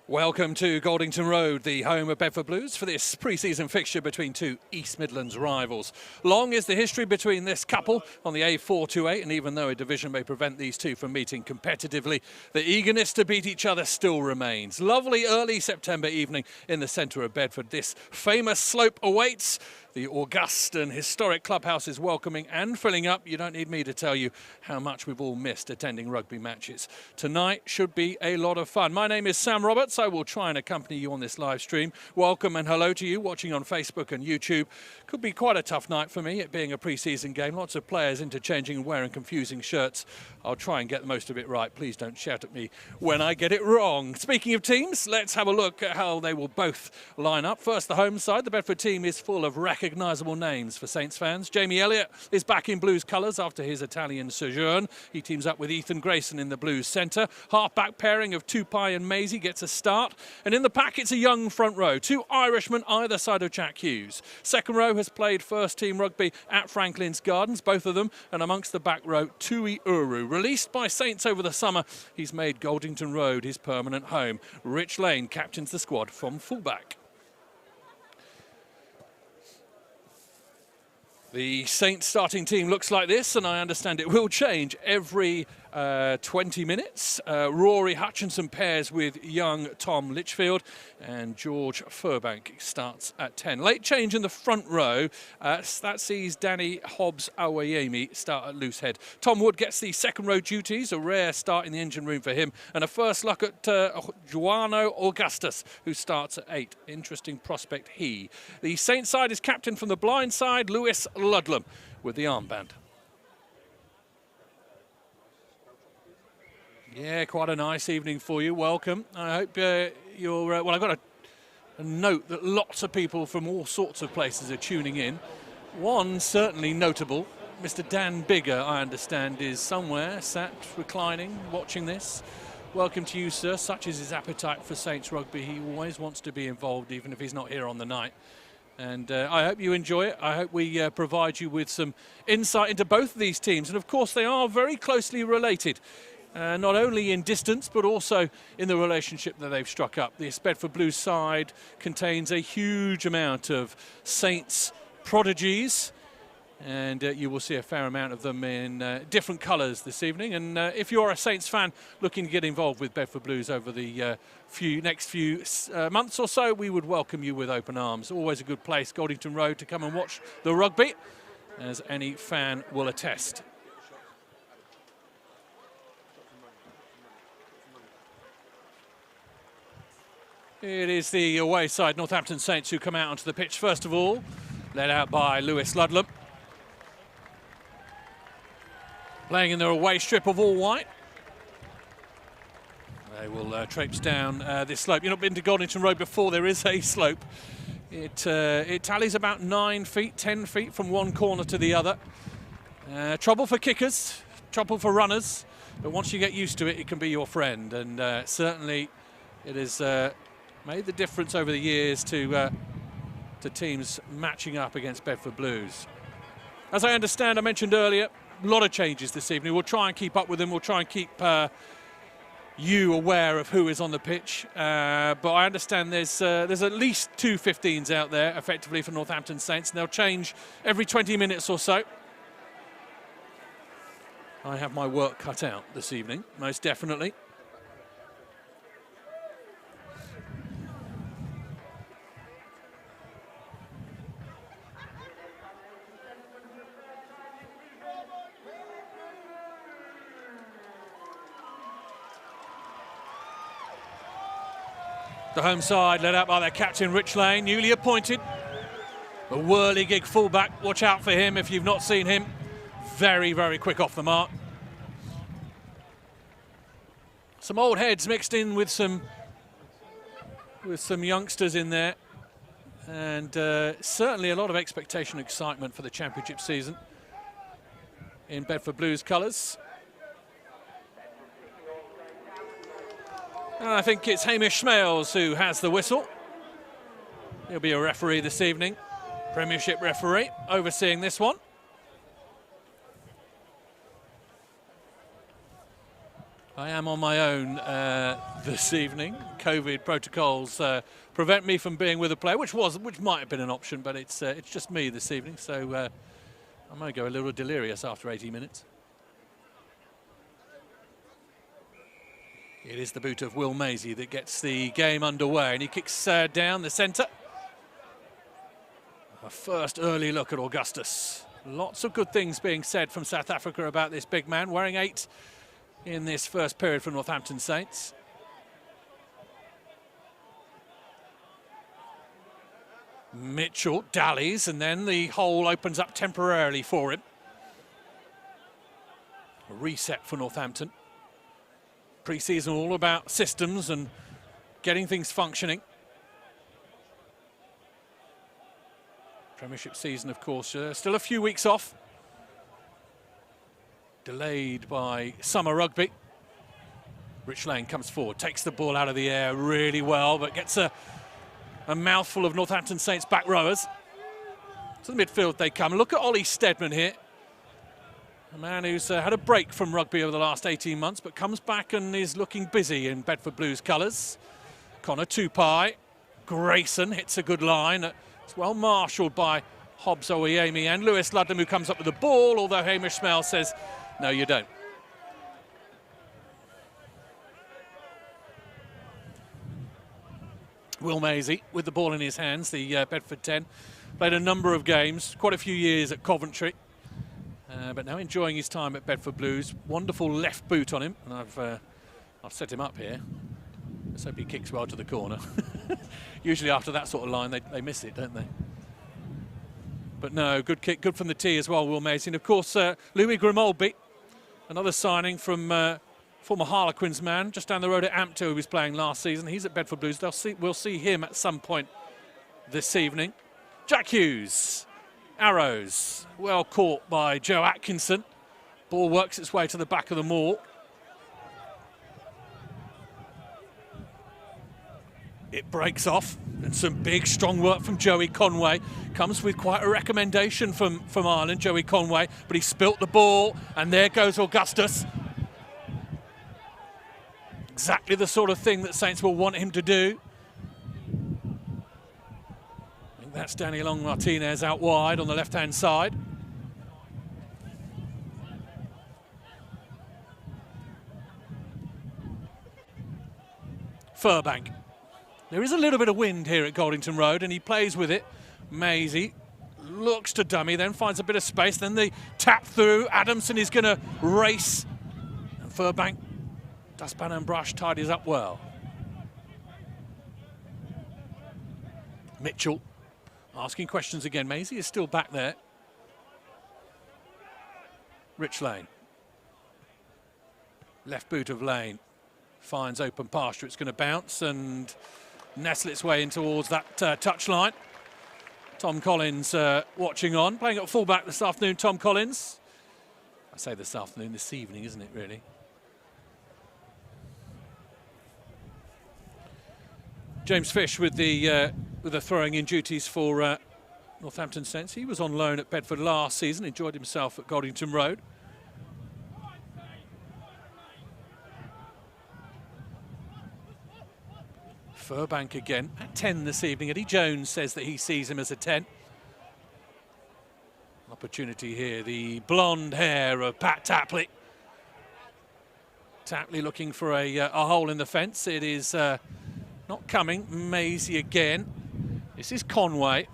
Welcome to Goldington Road, the home of Bedford Blues, for this pre-season fixture between two East Midlands rivals. Long is the history between this couple on the A428, and even though a division may prevent these two from meeting competitively, the eagerness to beat each other still remains. Lovely early September evening in the centre of Bedford. This famous slope awaits. The august and historic clubhouse is welcoming and filling up. You don't need me to tell you how much we've all missed attending rugby matches. Tonight should be a lot of fun. My name is Sam Roberts. I will try and accompany you on this live stream. Welcome and hello to you watching on Facebook and YouTube. Could be quite a tough night for me, it being a pre-season game. Lots of players interchanging and wearing confusing shirts. I'll try and get most of it right. Please don't shout at me when I get it wrong. Speaking of teams, let's have a look at how they will both line up. First, the home side. The Bedford team is full of recognisable names for Saints fans. Jamie Elliott is back in Blues colours after his Italian sojourn. He teams up with Ethan Grayson in the Blues centre. Half-back pairing of Tupai and Maisie gets a start. And in the pack, it's a young front row. Two Irishmen either side of Jack Hughes. Second row has played first-team rugby at Franklin's Gardens, both of them. And amongst the back row, Tui Uru. Released by Saints over the summer, he's made Goldington Road his permanent home. Rich Lane captains the squad from fullback. The Saints starting team looks like this, and I understand it will change every 20 minutes. Rory Hutchinson pairs with young Tom Litchfield, and George Furbank starts at 10. Late change in the front row. That sees Danny Hobbs-Awayemi start at loose head. Tom Wood gets the second row duties, a rare start in the engine room for him, and a first look at Joano Augustus, who starts at 8. Interesting prospect he. The Saints side is captained from the blind side, Lewis Ludlam with the armband. Yeah, quite a nice evening for you. Welcome. I hope you're... well, I've got a note that lots of people from all sorts of places are tuning in. One certainly notable, Mr. Dan Bigger, I understand, is somewhere sat reclining, watching this. Welcome to you, sir. Such is his appetite for Saints rugby. He always wants to be involved, even if he's not here on the night. And I hope you enjoy it. I hope we provide you with some insight into both of these teams. And, of course, they are very closely related. Not only in distance, but also in the relationship that they've struck up. This Bedford Blues side contains a huge amount of Saints prodigies, and you will see a fair amount of them in different colours this evening. And if you're a Saints fan looking to get involved with Bedford Blues over the next few months or so, we would welcome you with open arms. Always a good place, Goldington Road, to come and watch the rugby, as any fan will attest. It is the away side, Northampton Saints, who come out onto the pitch first of all, led out by Lewis Ludlam. Playing in their away strip of all white. They will traipse down this slope. You've not been to Goldington Road before. There is a slope. It tallies about 9 feet, 10 feet from one corner to the other. Trouble for kickers, trouble for runners, but once you get used to it, it can be your friend. And certainly it has made the difference over the years to teams matching up against Bedford Blues. As I understand, I mentioned earlier, a lot of changes this evening. We'll try and keep up with them. We'll try and keep you aware of who is on the pitch. But I understand there's at least 2 15s out there, effectively, for Northampton Saints, and they'll change every 20 minutes or so. I have my work cut out this evening, most definitely. The home side led out by their captain, Rich Lane, newly appointed. A whirligig fullback. Watch out for him if you've not seen him. Very, very quick off the mark. Some old heads mixed in with some youngsters in there. And certainly a lot of expectation and excitement for the championship season in Bedford Blues colours. And I think it's Hamish Smales who has the whistle. He'll be a referee this evening, Premiership referee, overseeing this one. I am on my own this evening. COVID protocols prevent me from being with a player, which might have been an option, but it's just me this evening. So I might go a little delirious after 80 minutes. It is the boot of Will Maisie that gets the game underway, and he kicks down the centre. A first early look at Augustus. Lots of good things being said from South Africa about this big man, wearing 8 in this first period for Northampton Saints. Mitchell dallies, and then the hole opens up temporarily for him. A reset for Northampton. Pre-season all about systems and getting things functioning. Premiership season, of course, still a few weeks off. Delayed by summer rugby. Rich Lane comes forward, takes the ball out of the air really well, but gets a mouthful of Northampton Saints back rowers. To the midfield they come. Look at Ollie Steadman here. A man who's had a break from rugby over the last 18 months, but comes back and is looking busy in Bedford Blues colours. Connor Tupai. Grayson hits a good line. It's well marshalled by Hobbs Oyemi and Lewis Ludlam, who comes up with the ball, although Hamish Smell says, no, you don't. Will Maisie with the ball in his hands, the Bedford 10. Played a number of games, quite a few years at Coventry. But now enjoying his time at Bedford Blues. Wonderful left boot on him, and I've set him up here. Let's hope he kicks well to the corner. Usually after that sort of line, they miss it, don't they? But no, good kick, good from the tee as well, Will Maisie. And of course, Louis Grimolby, another signing from former Harlequins man, just down the road at Ampto, who was playing last season. He's at Bedford Blues. We'll see him at some point this evening. Jack Hughes. Arrows, well caught by Joe Atkinson. Ball works its way to the back of the maul. It breaks off, and some big, strong work from Joey Conway. Comes with quite a recommendation from Ireland, Joey Conway, but he spilt the ball, and there goes Augustus. Exactly the sort of thing that Saints will want him to do. That's Danny Long Martinez out wide on the left-hand side. Furbank. There is a little bit of wind here at Goldington Road, and he plays with it. Maisie looks to dummy, then finds a bit of space, then the tap through. Adamson is going to race. And Furbank, dustpan and brush, tidies up well. Mitchell. Asking questions again. Maisie is still back there. Rich Lane. Left boot of Lane. Finds open pasture. It's going to bounce and nestle its way in towards that touchline. Tom Collins watching on. Playing at fullback this afternoon, Tom Collins. I say this afternoon, this evening, isn't it, really? James Fish with the throwing in duties for Northampton Saints. He was on loan at Bedford last season, enjoyed himself at Goldington Road. Furbank again at 10 this evening. Eddie Jones says that he sees him as a 10. Opportunity here, the blonde hair of Pat Tapley. Tapley looking for a hole in the fence. It is not coming. Maisie again. This is Conway.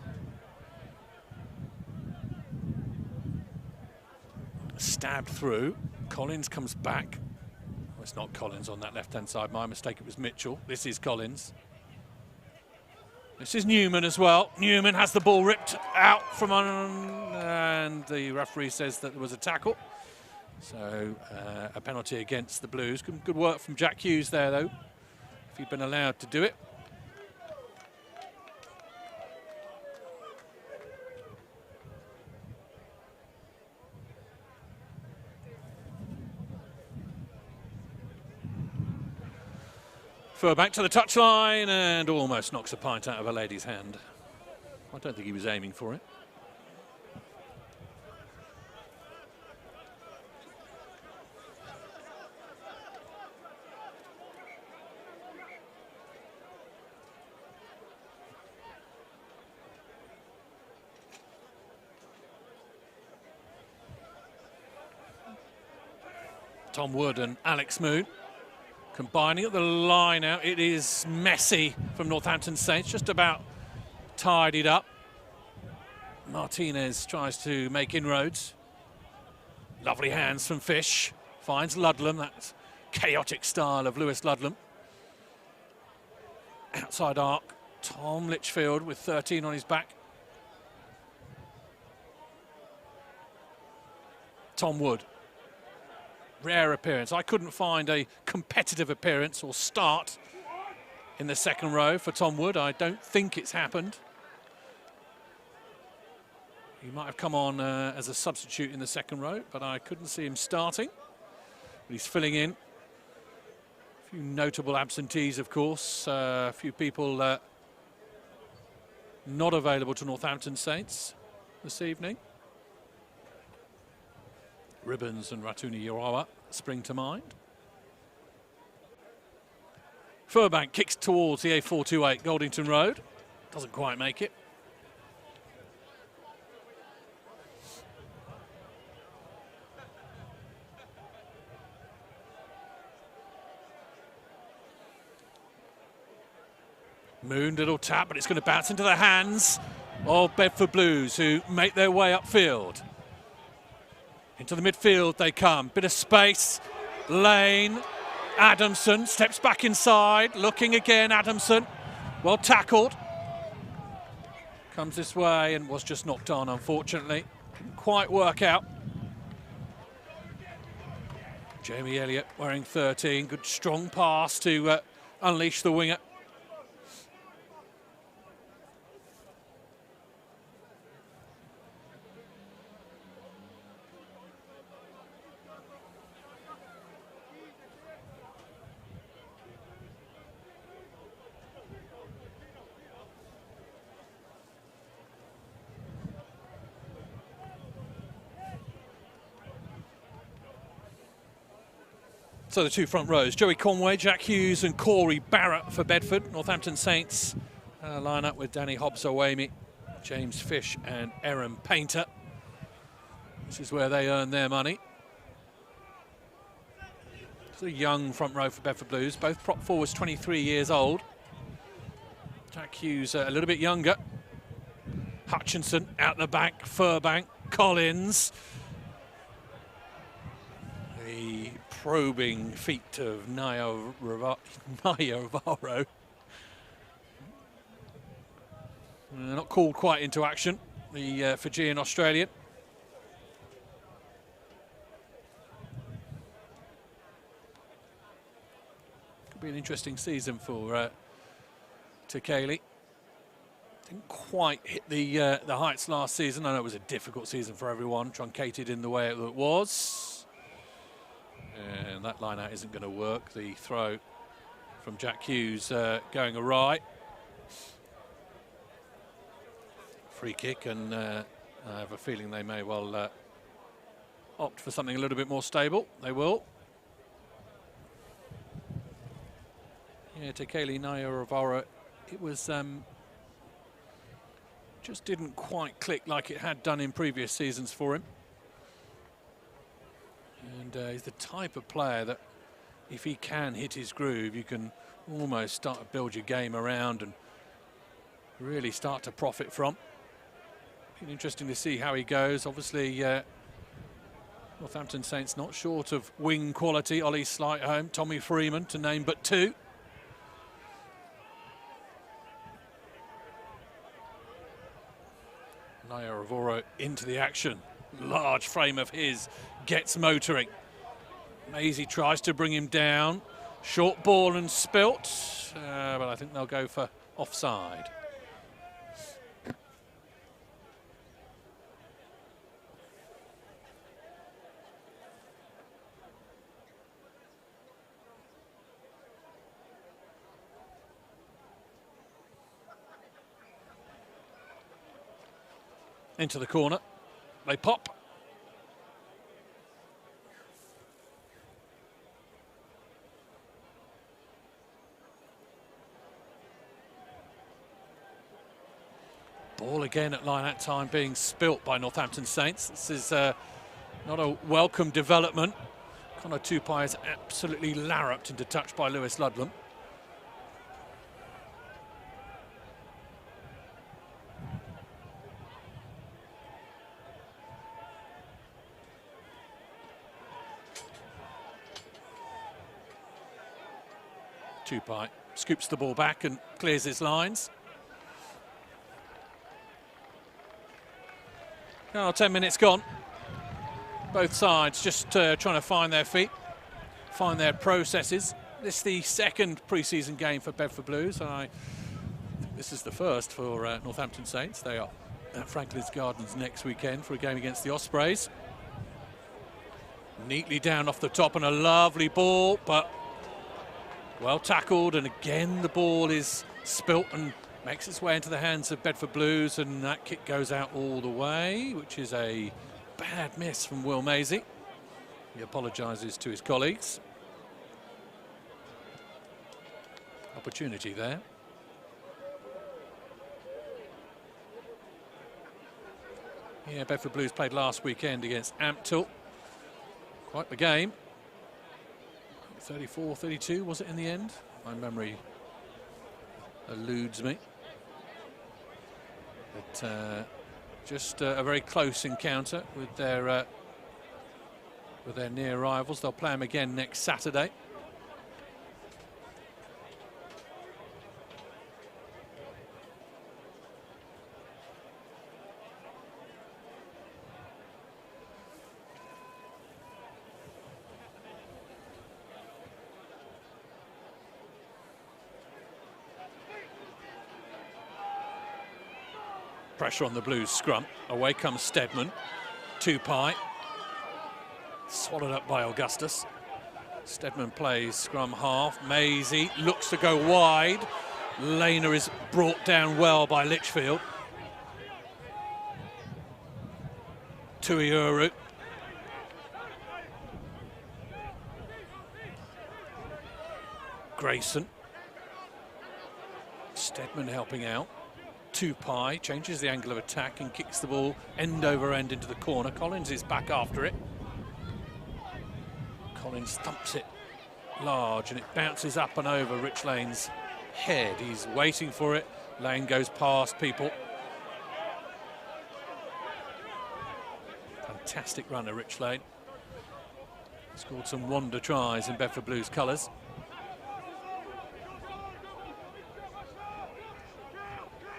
Stabbed through. Collins comes back. Oh, it's not Collins on that left-hand side. My mistake, it was Mitchell. This is Collins. This is Newman as well. Newman has the ball ripped out from and the referee says that there was a tackle. So a penalty against the Blues. Good work from Jack Hughes there, though, if he'd been allowed to do it. Back to the touchline and almost knocks a pint out of a lady's hand. I don't think he was aiming for it. Tom Wood and Alex Moon combining at the line out. It is messy from Northampton Saints, just about tidied up. Martinez tries to make inroads. Lovely hands from Fish. Finds Ludlam, that chaotic style of Lewis Ludlam. Outside arc, Tom Litchfield with 13 on his back. Tom Wood. Rare appearance. I couldn't find a competitive appearance or start in the second row for Tom Wood. I don't think it's happened. He might have come on as a substitute in the second row, but I couldn't see him starting. But he's filling in. A few notable absentees, of course. A few people not available to Northampton Saints this evening. Ribbons and Ratuni Urawa spring to mind. Furbank kicks towards the A428 Goldington Road. Doesn't quite make it. Moon, little tap, but it's going to bounce into the hands of Bedford Blues, who make their way upfield. Into the midfield they come. Bit of space. Lane. Adamson steps back inside. Looking again, Adamson. Well tackled. Comes this way and was just knocked on, unfortunately. Didn't quite work out. Jamie Elliott wearing 13. Good strong pass to unleash the winger. So the two front rows, Joey Conway, Jack Hughes and Corey Barrett for Bedford. Northampton Saints line up with Danny Hobbs-Owami, James Fish and Aaron Painter. This is where they earn their money. It's a young front row for Bedford Blues, both prop forwards 23 years old. Jack Hughes a little bit younger. Hutchinson out the back, Furbank, Collins. The probing feet of Navarro. Not called quite into action, the Fijian Australian. Could be an interesting season for Tekeli. Didn't quite hit the heights last season. I know it was a difficult season for everyone, truncated in the way it was. And that line out isn't going to work. The throw from Jack Hughes going awry. Free kick, and I have a feeling they may well opt for something a little bit more stable. They will. Yeah, Tekeli Nayaravara, it was just didn't quite click like it had done in previous seasons for him. And he's the type of player that if he can hit his groove, you can almost start to build your game around and really start to profit from. Been interesting to see how he goes. Obviously, Northampton Saints not short of wing quality. Ollie Slightholme, Tommy Freeman, to name but two. Nayaravoro into the action. Large frame of his gets motoring. Maisie tries to bring him down. Short ball and spilt, but I think they'll go for offside. Into the corner. They pop. Ball again at line-out time being spilt by Northampton Saints. This is not a welcome development. Connor Tupai is absolutely larruped into touch by Lewis Ludlam. Tupai scoops the ball back and clears his lines. Oh, 10 minutes gone. Both sides just trying to find their feet, find their processes. This is the second pre-season game for Bedford Blues, and I think this is the first for Northampton Saints. They are at Franklin's Gardens next weekend for a game against the Ospreys. Neatly down off the top and a lovely ball, but well tackled, and again the ball is spilt and makes its way into the hands of Bedford Blues, and that kick goes out all the way, which is a bad miss from Will Maisie. He apologises to his colleagues. Opportunity there. Yeah, Bedford Blues played last weekend against Ampthill. Quite the game. 34-32 was it in the end? My memory eludes me. But just a very close encounter with their near rivals. They'll play them again next Saturday. Pressure on the Blues scrum. Away comes Steadman. Tupai. Swallowed up by Augustus. Steadman plays scrum half. Maisie looks to go wide. Lehner is brought down well by Litchfield. Tuiuru. Grayson. Steadman helping out. Tupai changes the angle of attack and kicks the ball end over end into the corner. Collins is back after it. Collins thumps it large and it bounces up and over Rich Lane's head. He's waiting for it. Lane goes past people. Fantastic runner, Rich Lane. Scored some wonder tries in Bedford Blues colours.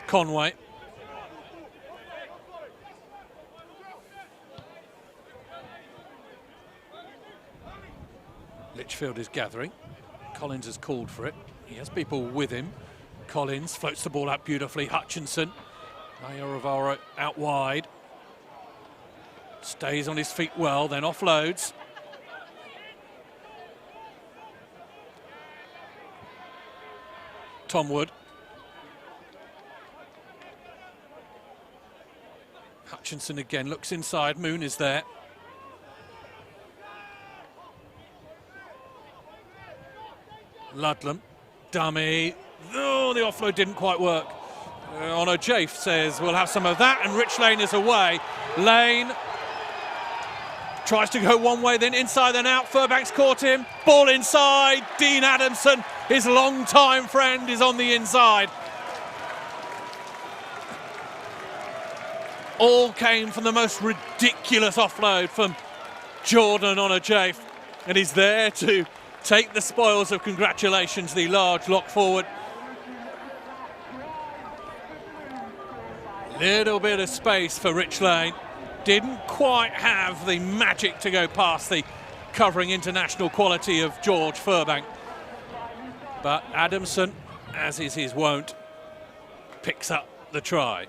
Conway. Litchfield is gathering. Collins has called for it. He has people with him. Collins floats the ball out beautifully. Hutchinson. Nayaravara out wide. Stays on his feet well, then offloads. Tom Wood. Hutchinson again looks inside. Moon is there. Ludlam, dummy. Oh, the offload didn't quite work. Ono Jafe says we'll have some of that, and Rich Lane is away. Lane tries to go one way, then inside, then out. Furbank's caught him. Ball inside. Dean Adamson, his long-time friend, is on the inside. All came from the most ridiculous offload from Jordan Ono Jafe, and he's there to take the spoils of congratulations, the large lock forward. Little bit of space for Rich Lane. Didn't quite have the magic to go past the covering international quality of George Furbank. But Adamson, as is his wont, picks up the try.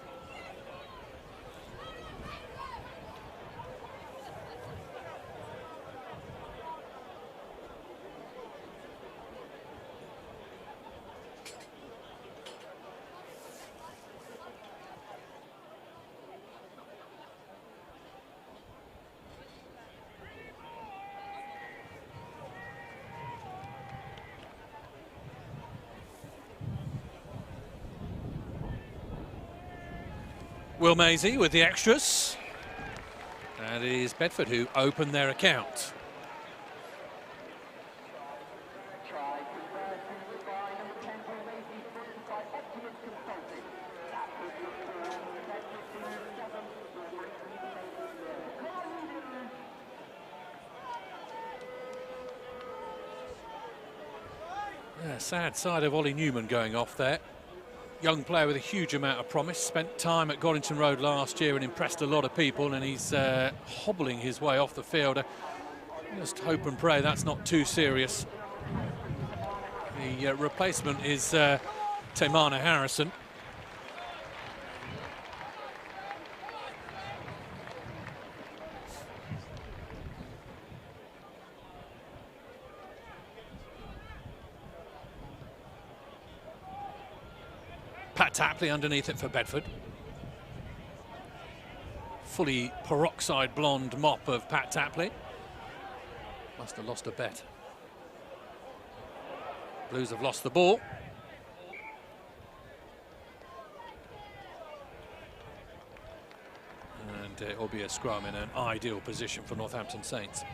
Will Maisie with the extras. And it is Bedford who open their account. A sad side of Ollie Newman going off there. Young player with a huge amount of promise. Spent time at Goddington Road last year and impressed a lot of people, and he's hobbling his way off the field. Just hope and pray that's not too serious. The replacement is Taimana Harrison. Pat Tapley underneath it for Bedford. Fully peroxide blonde mop of Pat Tapley. Must have lost a bet. Blues have lost the ball. And it will be a scrum in an ideal position for Northampton Saints.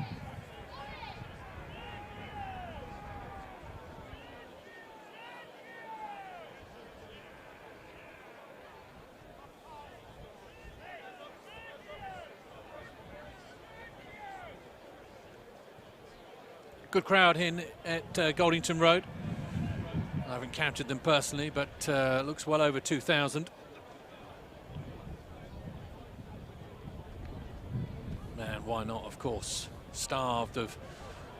Good crowd in at Goldington Road. I haven't counted them personally, but looks well over 2,000. And why not, of course. Starved of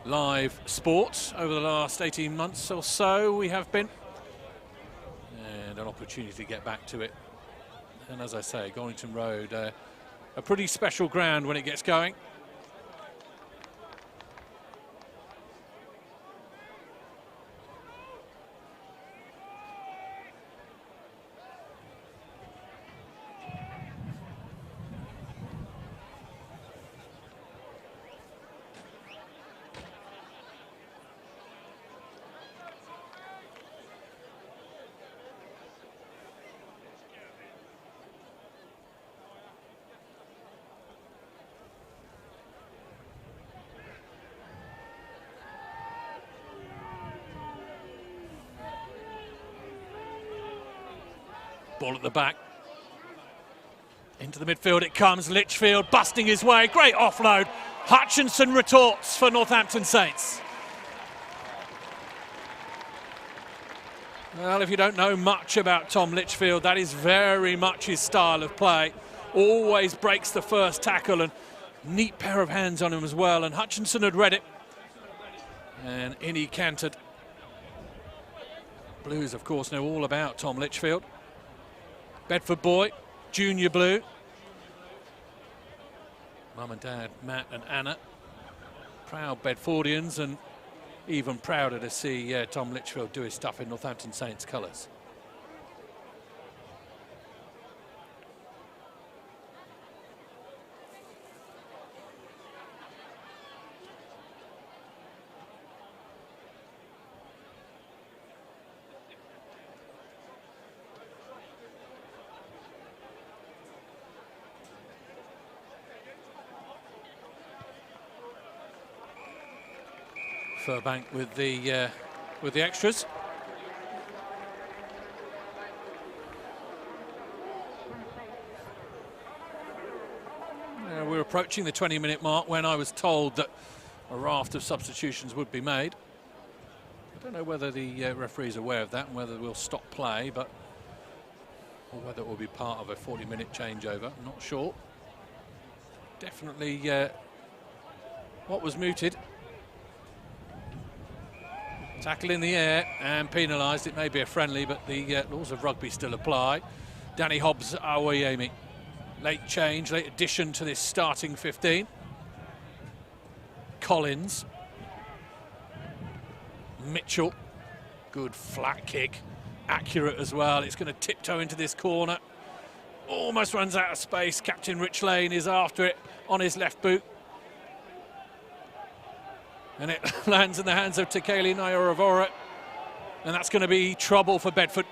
live sports over the last 18 months or so we have been. And an opportunity to get back to it. And as I say, Goldington Road, a pretty special ground when it gets going. Ball at the back. Into the midfield it comes. Litchfield busting his way. Great offload. Hutchinson retorts for Northampton Saints. Well, if you don't know much about Tom Litchfield, that is very much his style of play. Always breaks the first tackle, and neat pair of hands on him as well. And Hutchinson had read it. And in he cantered. Blues, of course, know all about Tom Litchfield. Bedford boy, junior blue. Mum and Dad, Matt and Anna. Proud Bedfordians, and even prouder to see Tom Litchfield do his stuff in Northampton Saints colours. Furbank with the extras. We're approaching the 20-minute mark when I was told that a raft of substitutions would be made. I don't know whether the referee's aware of that and whether we'll stop play, or whether it will be part of a 40-minute changeover. I'm not sure. Definitely what was mooted. Tackle in the air and penalised. It may be a friendly, but the laws of rugby still apply. Danny Hobbs, Awayemi. Late change, late addition to this starting 15. Collins. Mitchell. Good flat kick. Accurate as well. It's going to tiptoe into this corner. Almost runs out of space. Captain Rich Lane is after it on his left boot. And it lands in the hands of Tekeli Nayoravora. And that's going to be trouble for Bedford.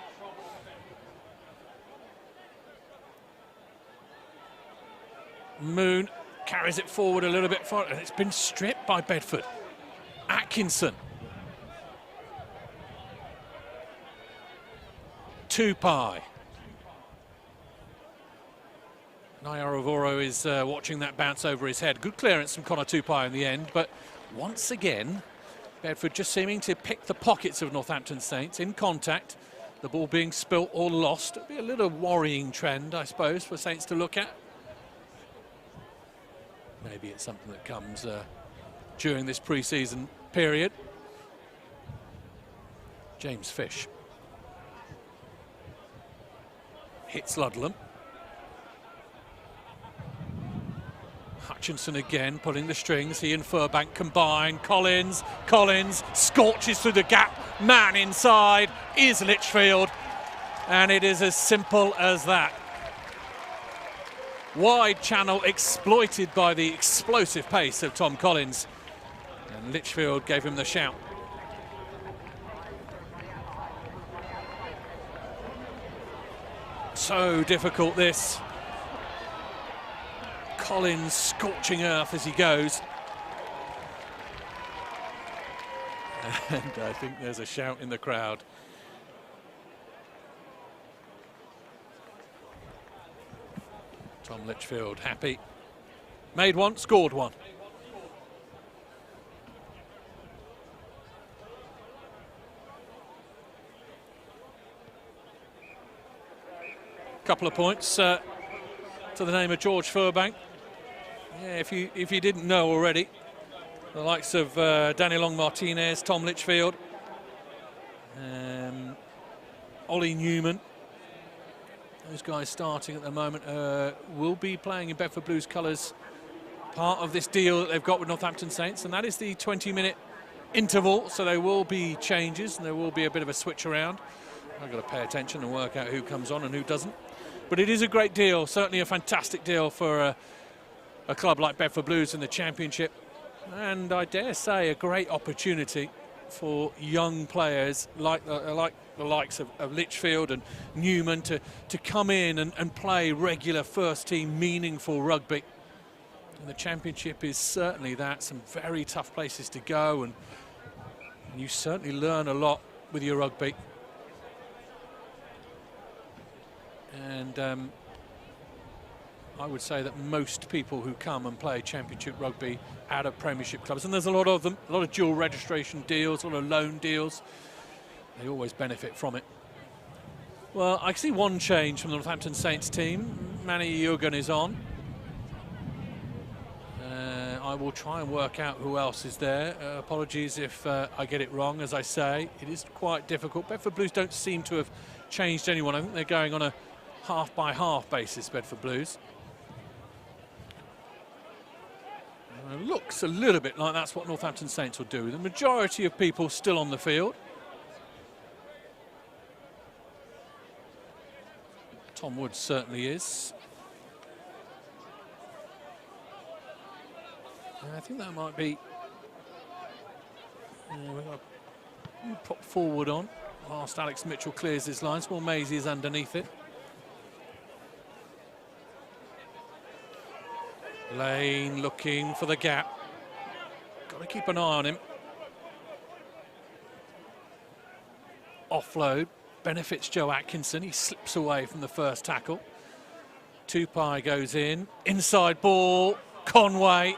Moon carries it forward a little bit far, and it's been stripped by Bedford. Atkinson. Tupai. Nayoravora is watching that bounce over his head. Good clearance from Connor Tupai in the end, but once again, Bedford just seeming to pick the pockets of Northampton Saints in contact. The ball being spilt or lost. It'd be a little worrying trend, I suppose, for Saints to look at. Maybe it's something that comes during this pre-season period. James Fish hits Ludlam. Hutchinson again pulling the strings. He and Furbank combine. Collins scorches through the gap. Man inside is Litchfield, and it is as simple as that. Wide channel exploited by the explosive pace of Tom Collins, and Litchfield gave him the shout. So difficult this. Collins scorching earth as he goes. And I think there's a shout in the crowd. Tom Litchfield happy. Made one, scored one. Couple of points to the name of George Furbank. Yeah, if you didn't know already, the likes of Danny Long-Martinez, Tom Litchfield, Ollie Newman, those guys starting at the moment will be playing in Bedford Blues colours, part of this deal that they've got with Northampton Saints, and that is the 20-minute interval, so there will be changes and there will be a bit of a switch around. I've got to pay attention and work out who comes on and who doesn't. But it is a great deal, certainly a fantastic deal for a club like Bedford Blues in the Championship, and I dare say a great opportunity for young players like the likes of Litchfield and Newman to come in and play regular first-team meaningful rugby. And the Championship is certainly that, some very tough places to go, and you certainly learn a lot with your rugby. And I would say that most people who come and play Championship rugby out of Premiership clubs, and there's a lot of them, a lot of dual registration deals, a lot of loan deals, they always benefit from it. Well, I see one change from the Northampton Saints team. Manny Jurgen is on. I will try and work out who else is there. Apologies if I get it wrong, as I say. It is quite difficult. Bedford Blues don't seem to have changed anyone. I think they're going on a half-by-half basis, Bedford Blues. It looks a little bit like that's what Northampton Saints will do. The majority of people still on the field. Tom Woods certainly is. I think that might be... we've got to pop forward on whilst Alex Mitchell clears his lines. Well, Maisie is underneath it. Lane looking for the gap. Got to keep an eye on him. Offload benefits Joe Atkinson. He slips away from the first tackle. Tupai goes in. Inside ball. Conway.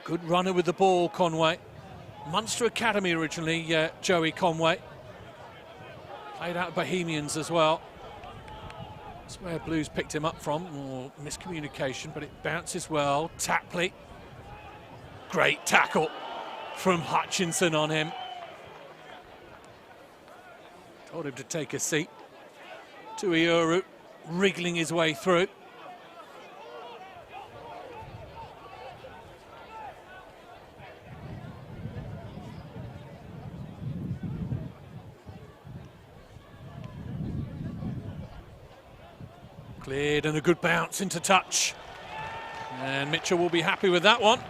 Good runner with the ball, Conway. Munster Academy originally, Joey Conway. Played out Bohemians as well. That's where Blues picked him up from, or miscommunication, but it bounces well. Tapley. Great tackle from Hutchinson on him. Told him to take a seat. Tuiuru wriggling his way through. Cleared and a good bounce into touch. And Mitchell will be happy with that one.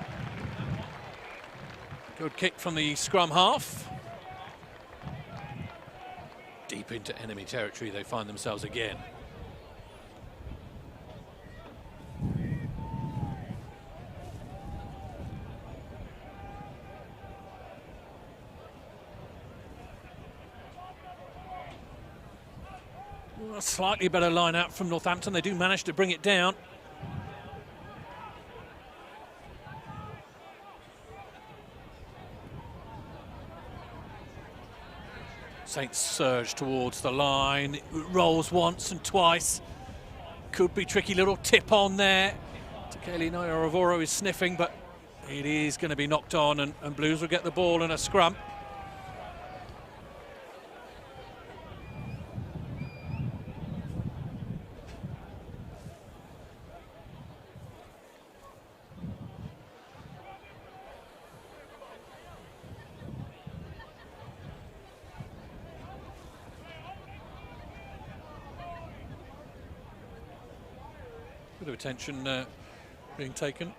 Good kick from the scrum half. Deep into enemy territory they find themselves again. A slightly better line out from Northampton. They do manage to bring it down. Saints surge towards the line. It rolls once and twice. Could be tricky little tip on there. Tekeli Naiyaravoro is sniffing, but it is going to be knocked on, and Blues will get the ball in a scrum. Bit of attention being taken.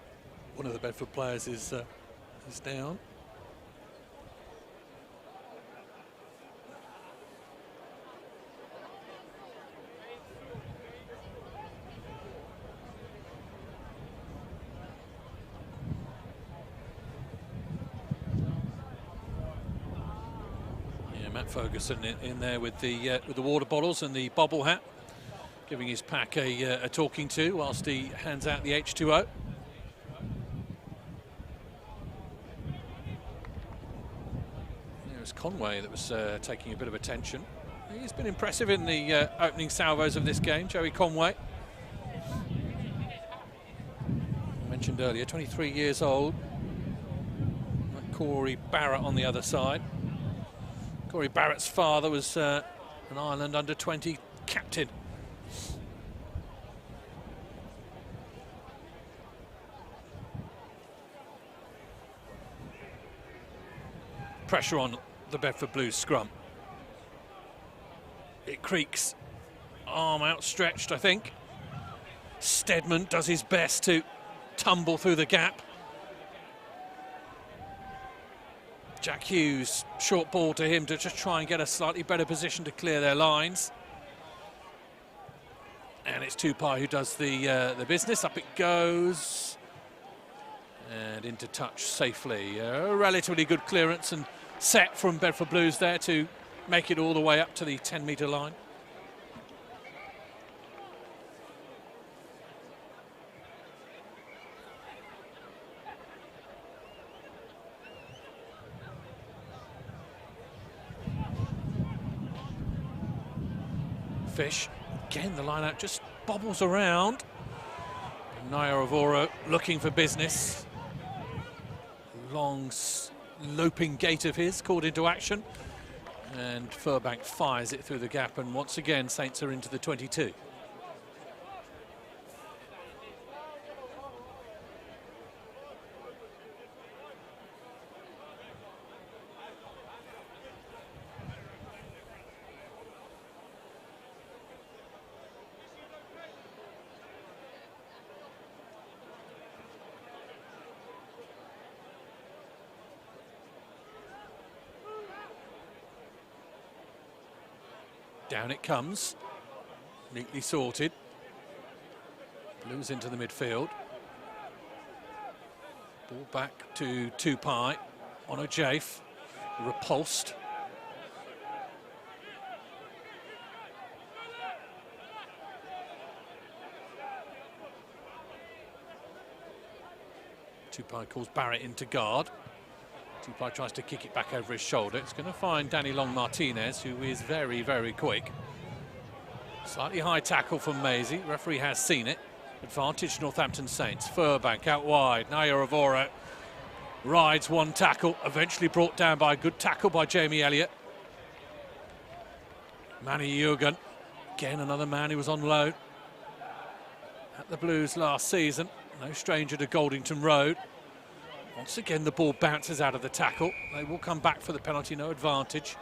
One of the Bedford players is down. Yeah, Matt Ferguson in there with the water bottles and the bobble hat, giving his pack a talking to whilst he hands out the H2O. There's Conway that was taking a bit of attention. He's been impressive in the opening salvos of this game, Joey Conway. I mentioned earlier, 23 years old. Like Corey Barrett on the other side. Corey Barrett's father was an Ireland under-20 captain. Pressure on the Bedford Blues scrum. It creaks, arm outstretched, I think. Steadman does his best to tumble through the gap. Jack Hughes, short ball to him to just try and get a slightly better position to clear their lines. And it's Tupai who does the business. Up it goes. And into touch safely. A relatively good clearance and set from Bedford Blues there to make it all the way up to the 10-metre line. Fish, again the line out just bobbles around. Naiyaravoro looking for business. Long loping gait of his called into action, and Furbank fires it through the gap, and once again Saints are into the 22. Down it comes, neatly sorted. Blues into the midfield. Ball back to Tupai on a Jafe, repulsed. Tupai calls Barrett into guard. Tupai tries to kick it back over his shoulder. It's going to find Danny Long-Martinez, who is very, very quick. Slightly high tackle from Maisie. Referee has seen it. Advantage Northampton Saints. Furbank out wide. Naiyaravoro rides one tackle, eventually brought down by a good tackle by Jamie Elliott. Manny Jurgen, again another man who was on loan at the Blues last season. No stranger to Goldington Road. Once again, the ball bounces out of the tackle. They will come back for the penalty, no advantage.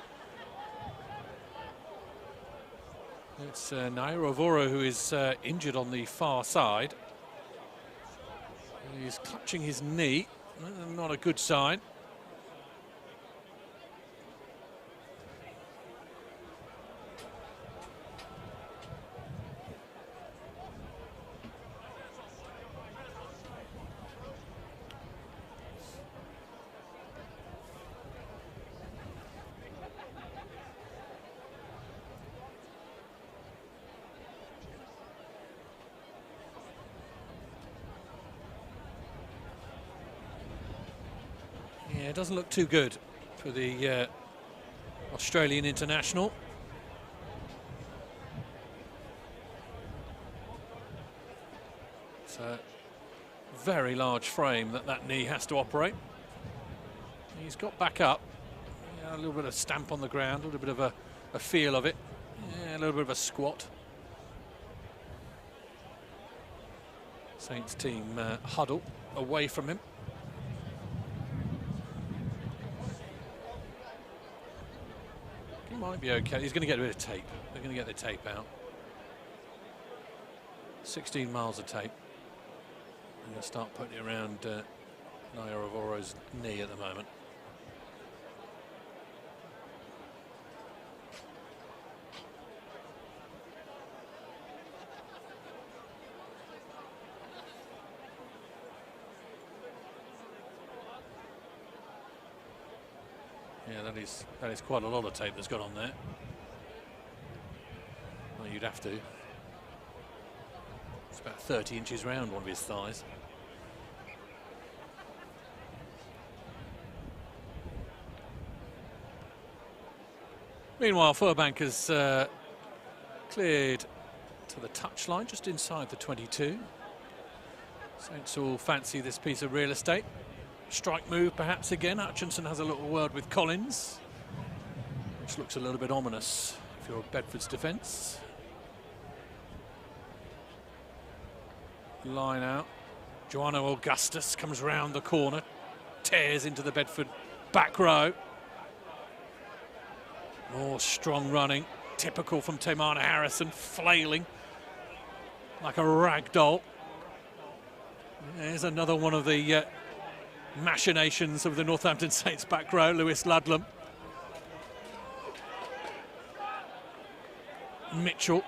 It's Naiyaravoro who is injured on the far side. He's clutching his knee, not a good sign. Yeah, it doesn't look too good for the Australian international. It's a very large frame that knee has to operate. He's got back up. Yeah, a little bit of stamp on the ground, a little bit of a feel of it. Yeah, a little bit of a squat. Saints team huddle away from him. He might be okay. He's going to get a bit of tape. They're going to get the tape out. 16 miles of tape. I'm going to start putting it around Nayaravoro's knee at the moment. Yeah, that is quite a lot of tape that's got on there. Well, you'd have to. It's about 30 inches round one of his thighs. Meanwhile, Furbank has cleared to the touchline, just inside the 22. Saints will fancy this piece of real estate. Strike move perhaps again. Hutchinson has a little word with Collins, which looks a little bit ominous if you're Bedford's defence. Line out. Joanno Augustus comes round the corner, tears into the Bedford back row. More strong running, typical from Taimana Harrison, flailing like a rag doll. There's another one of the machinations of the Northampton Saints back row, Lewis Ludlam. Mitchell,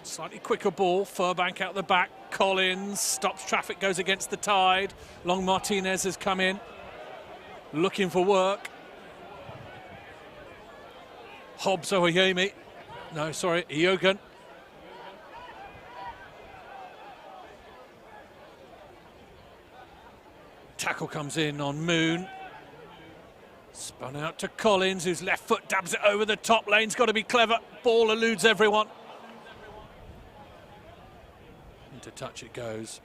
slightly quicker ball, Furbank out the back, Collins stops traffic, goes against the tide. Long Martinez has come in, looking for work. Hobbs Oyemi, no, sorry, Iogan. Tackle comes in on Moon. Spun out to Collins, whose left foot dabs it over the top. Lane's got to be clever. Ball eludes everyone. Into touch it goes.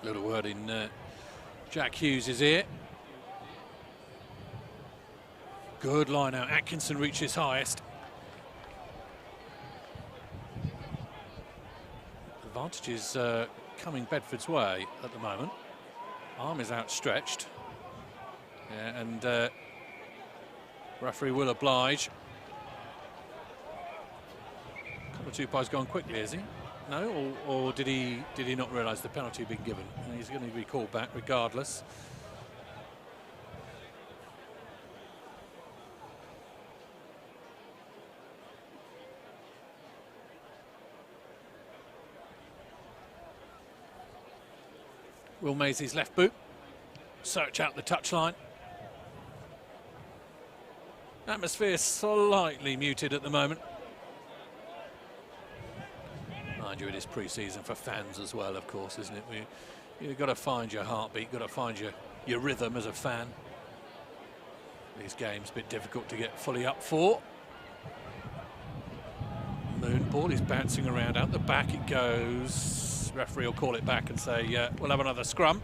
Little word in Jack Hughes' ear. Good line out. Atkinson reaches highest. Advantage is coming Bedford's way at the moment. Arm is outstretched. Yeah, and referee will oblige. Couple of Tupai's gone quickly, has he? No, or did he not realise the penalty had been given? And he's going to be called back regardless. Will Maisie's left boot. Search out the touchline. Atmosphere slightly muted at the moment. Mind you, it is pre-season for fans as well, of course, isn't it? You've got to find your heartbeat, got to find your rhythm as a fan. These games a bit difficult to get fully up for. Moon ball is bouncing around, out the back it goes. Referee will call it back and say, we'll have another scrum.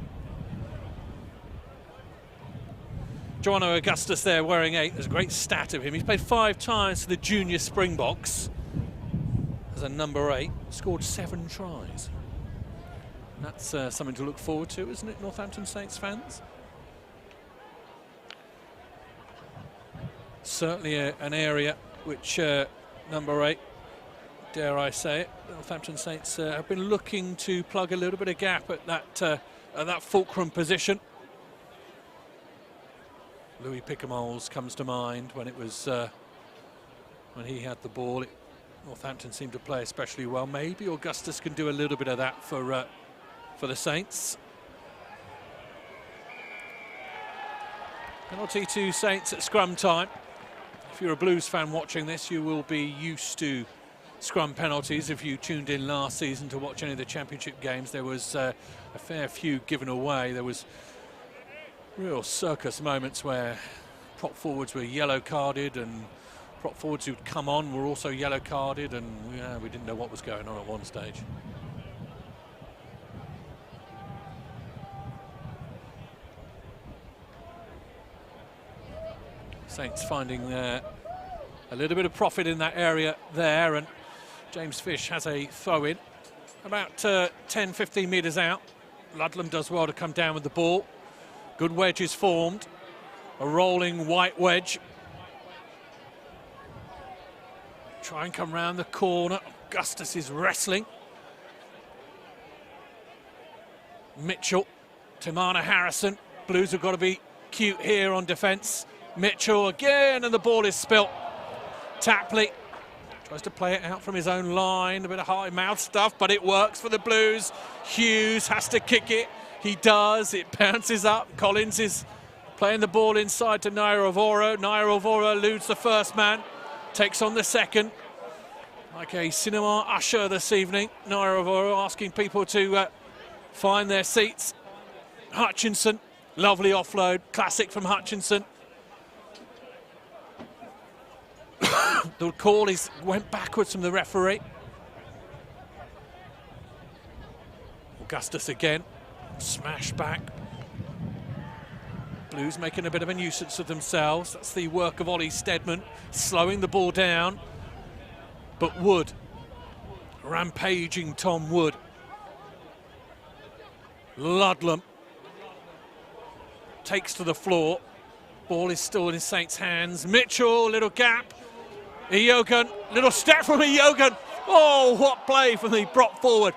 Joanno Augustus there wearing 8. There's a great stat of him. He's played 5 times for the junior Springboks. As a number 8, scored 7 tries. That's something to look forward to, isn't it, Northampton Saints fans? Certainly an area which number 8, dare I say it, Northampton Saints have been looking to plug a little bit of gap at that fulcrum position. Louis Picamoles comes to mind when it was when he had the ball. It Northampton seem to play especially well. Maybe Augustus can do a little bit of that for the Saints. Penalty to Saints at scrum time. If you're a Blues fan watching this, you will be used to scrum penalties. If you tuned in last season to watch any of the championship games, there was a fair few given away. There was real circus moments where prop forwards were yellow carded and prop forwards who'd come on were also yellow carded, and we didn't know what was going on at one stage. Saints finding a little bit of profit in that area there, and James Fish has a throw in about 10-15 metres out. Ludlam does well to come down with the ball. Good wedge is formed, a rolling white wedge. Try and come round the corner. Augustus is wrestling. Mitchell, Tamana Harrison. Blues have got to be cute here on defence. Mitchell again, and the ball is spilt. Tapley tries to play it out from his own line, a bit of high mouth stuff, but it works for the Blues. Hughes has to kick it. He does. It bounces up. Collins is playing the ball inside to Nairavoro. Nairavoro eludes the first man, takes on the second. Like a cinema usher this evening. Nairavoro asking people to find their seats. Hutchinson, lovely offload, classic from Hutchinson. The call went backwards from the referee. Augustus again, smash back. Blues making a bit of a nuisance of themselves. That's the work of Ollie Steadman, slowing the ball down. But Wood, rampaging Tom Wood. Ludlam takes to the floor. Ball is still in Saints' hands. Mitchell, little gap. Eogan, little step from Eogan. Oh, what play from the prop forward.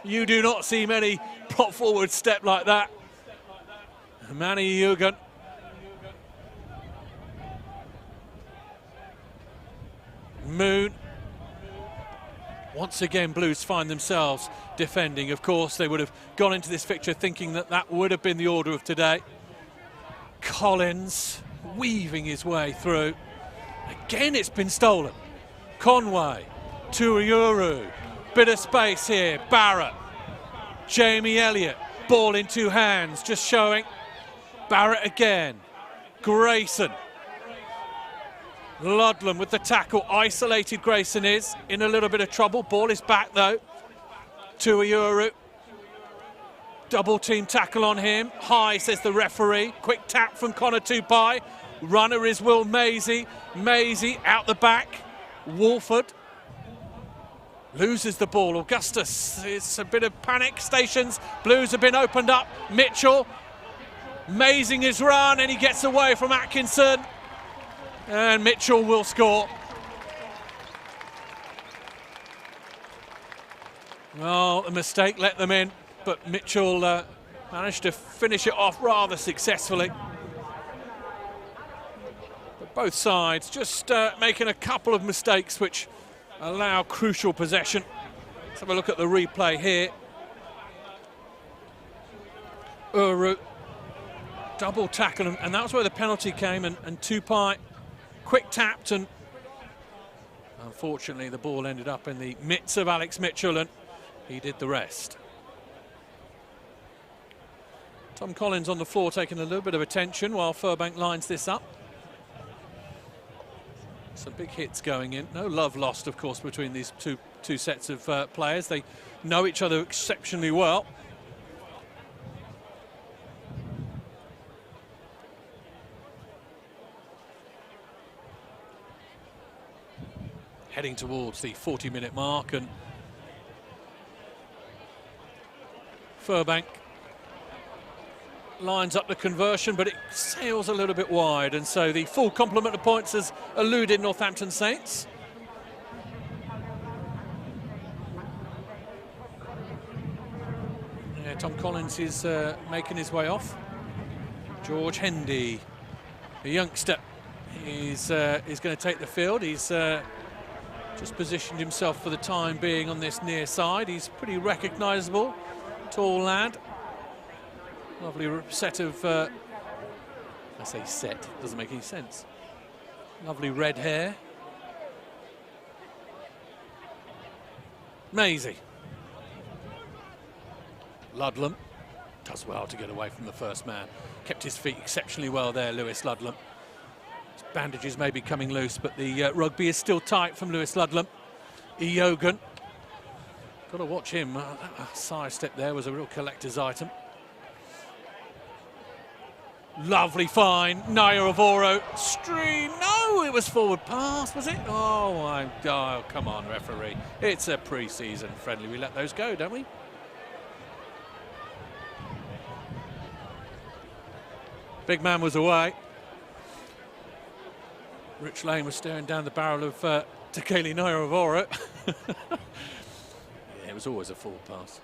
You do not see many prop forward step like that. Manny Eogan. Moon. Once again, Blues find themselves defending. Of course, they would have gone into this fixture thinking that that would have been the order of today. Collins weaving his way through. Again, it's been stolen. Conway, Tuiuru, bit of space here. Barrett, Jamie Elliott, ball in two hands, just showing. Barrett again. Grayson. Ludlam with the tackle. Isolated Grayson is in a little bit of trouble. Ball is back though. Tuiuru. Double team tackle on him. High, says the referee. Quick tap from Connor Tupai. Runner is Will Maisie. Maisie out the back. Wolford loses the ball. Augustus, it's a bit of panic stations. Blues have been opened up. Mitchell amazing his run, and he gets away from Atkinson. And Mitchell will score. Well, a mistake let them in, but Mitchell managed to finish it off rather successfully. But both sides just making a couple of mistakes which allow crucial possession. Let's have a look at the replay here. Uru, double tackle, and that was where the penalty came, and Tupai quick tapped, and unfortunately the ball ended up in the mitts of Alex Mitchell, and he did the rest. Tom Collins on the floor taking a little bit of attention while Furbank lines this up. Some big hits going in. No love lost, of course, between these two sets of players. They know each other exceptionally well. Heading towards the 40-minute mark, and Furbank lines up the conversion, but it sails a little bit wide, and so the full complement of points has eluded Northampton Saints. Yeah, Tom Collins is making his way off. George Hendy, a youngster, is going to take the field. He's Just positioned himself for the time being on this near side. He's pretty recognisable, tall lad. Lovely set of, I say set, doesn't make any sense. Lovely red hair. Maisie. Ludlam does well to get away from the first man. Kept his feet exceptionally well there, Lewis Ludlam. His bandages may be coming loose, but the rugby is still tight from Lewis Ludlam. Eogan. Got to watch him. That side step there was a real collector's item. Lovely fine. Naya Avoro. Stream. No, it was forward pass, was it? Oh, my God. Oh, come on, referee. It's a pre-season friendly. We let those go, don't we? Big man was away. Rich Lane was staring down the barrel of Tekeli Naya Avoro. Yeah, it was always a forward pass.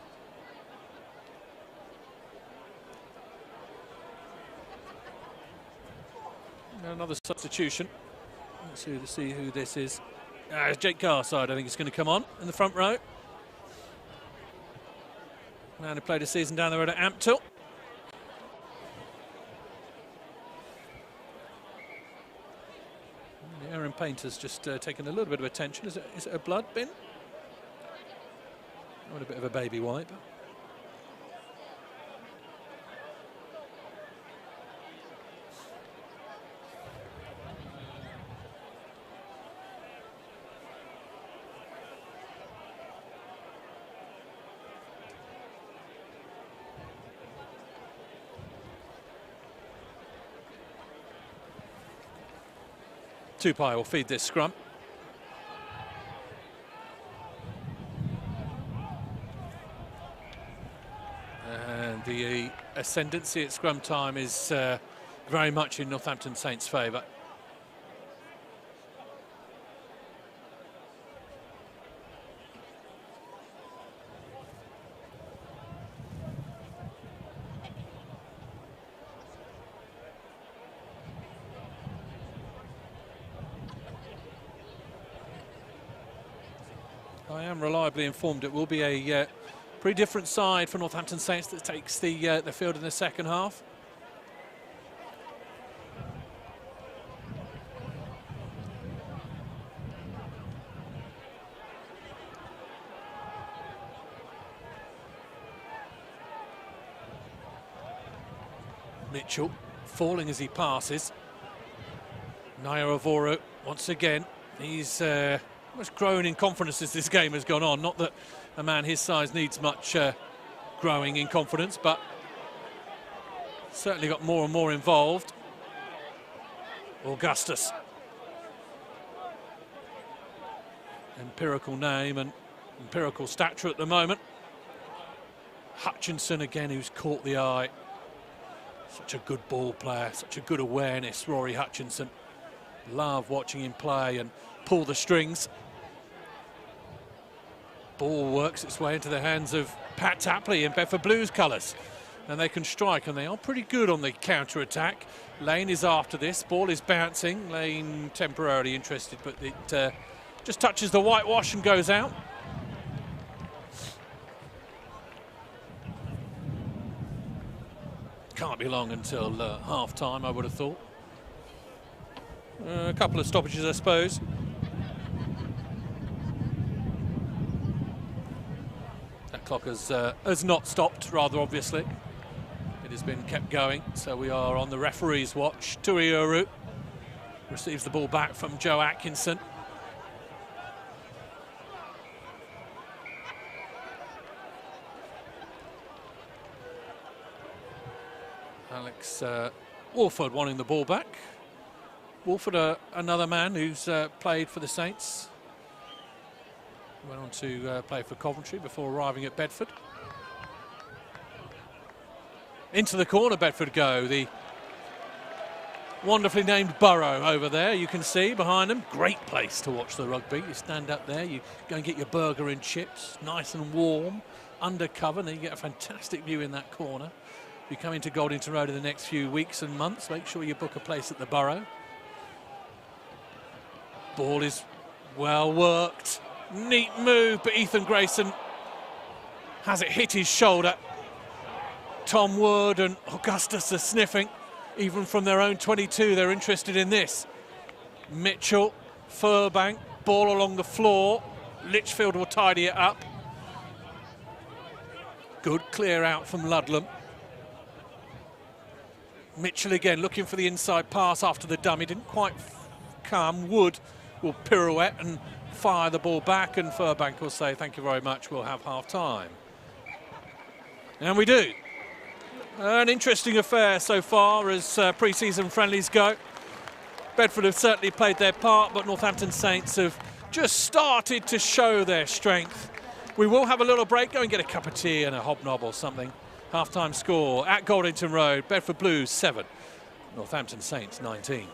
Another substitution. Let's see who this is. Jake Garside, I think, is going to come on in the front row. Man who played a season down the road at Ampthill. Aaron Painter's just taken a little bit of attention. Is it a blood bin? Or a bit of a baby wipe? Tupai will feed this scrum. And the ascendancy at scrum time is very much in Northampton Saints' favour. I am reliably informed it will be a pretty different side for Northampton Saints that takes the field in the second half. Mitchell falling as he passes. Naya Avoro once again. He's almost grown in confidence as this game has gone on. Not that a man his size needs much growing in confidence, but certainly got more and more involved. Augustus. Empirical name and empirical stature at the moment. Hutchinson again, who's caught the eye. Such a good ball player, such a good awareness, Rory Hutchinson. Love watching him play and pull the strings. Ball works its way into the hands of Pat Tapley in Bedford Blues colours. And they can strike, and they are pretty good on the counter-attack. Lane is after this. Ball is bouncing. Lane temporarily interested, but it just touches the whitewash and goes out. Can't be long until half-time, I would have thought. A couple of stoppages, I suppose. That clock has not stopped, rather obviously. It has been kept going, so we are on the referee's watch. Turiuru receives the ball back from Joe Atkinson. Alex Wolford wanting the ball back. Wolford, another man who's played for the Saints. Went on to play for Coventry before arriving at Bedford. Into the corner Bedford go. The wonderfully named Borough over there, you can see behind them. Great place to watch the rugby. You stand up there, you go and get your burger and chips, nice and warm, under cover, and then you get a fantastic view in that corner. If you come into Goldington Road in the next few weeks and months, make sure you book a place at the Borough. Ball is Well worked. Neat move, but Ethan Grayson has it hit his shoulder. Tom Wood and Augustus are sniffing. Even from their own 22, they're interested in this. Mitchell, Furbank, ball along the floor. Litchfield will tidy it up. Good clear out from Ludlam. Mitchell again looking for the inside pass after the dummy. Didn't quite come. Wood will pirouette and fire the ball back, and Furbank will say, thank you very much, we'll have half time. And we do. An interesting affair so far as pre-season friendlies go. Bedford have certainly played their part, but Northampton Saints have just started to show their strength. We will have a little break. Go and get a cup of tea and a hobnob or something. Half-time score at Goldington Road. Bedford Blues 7, Northampton Saints 19.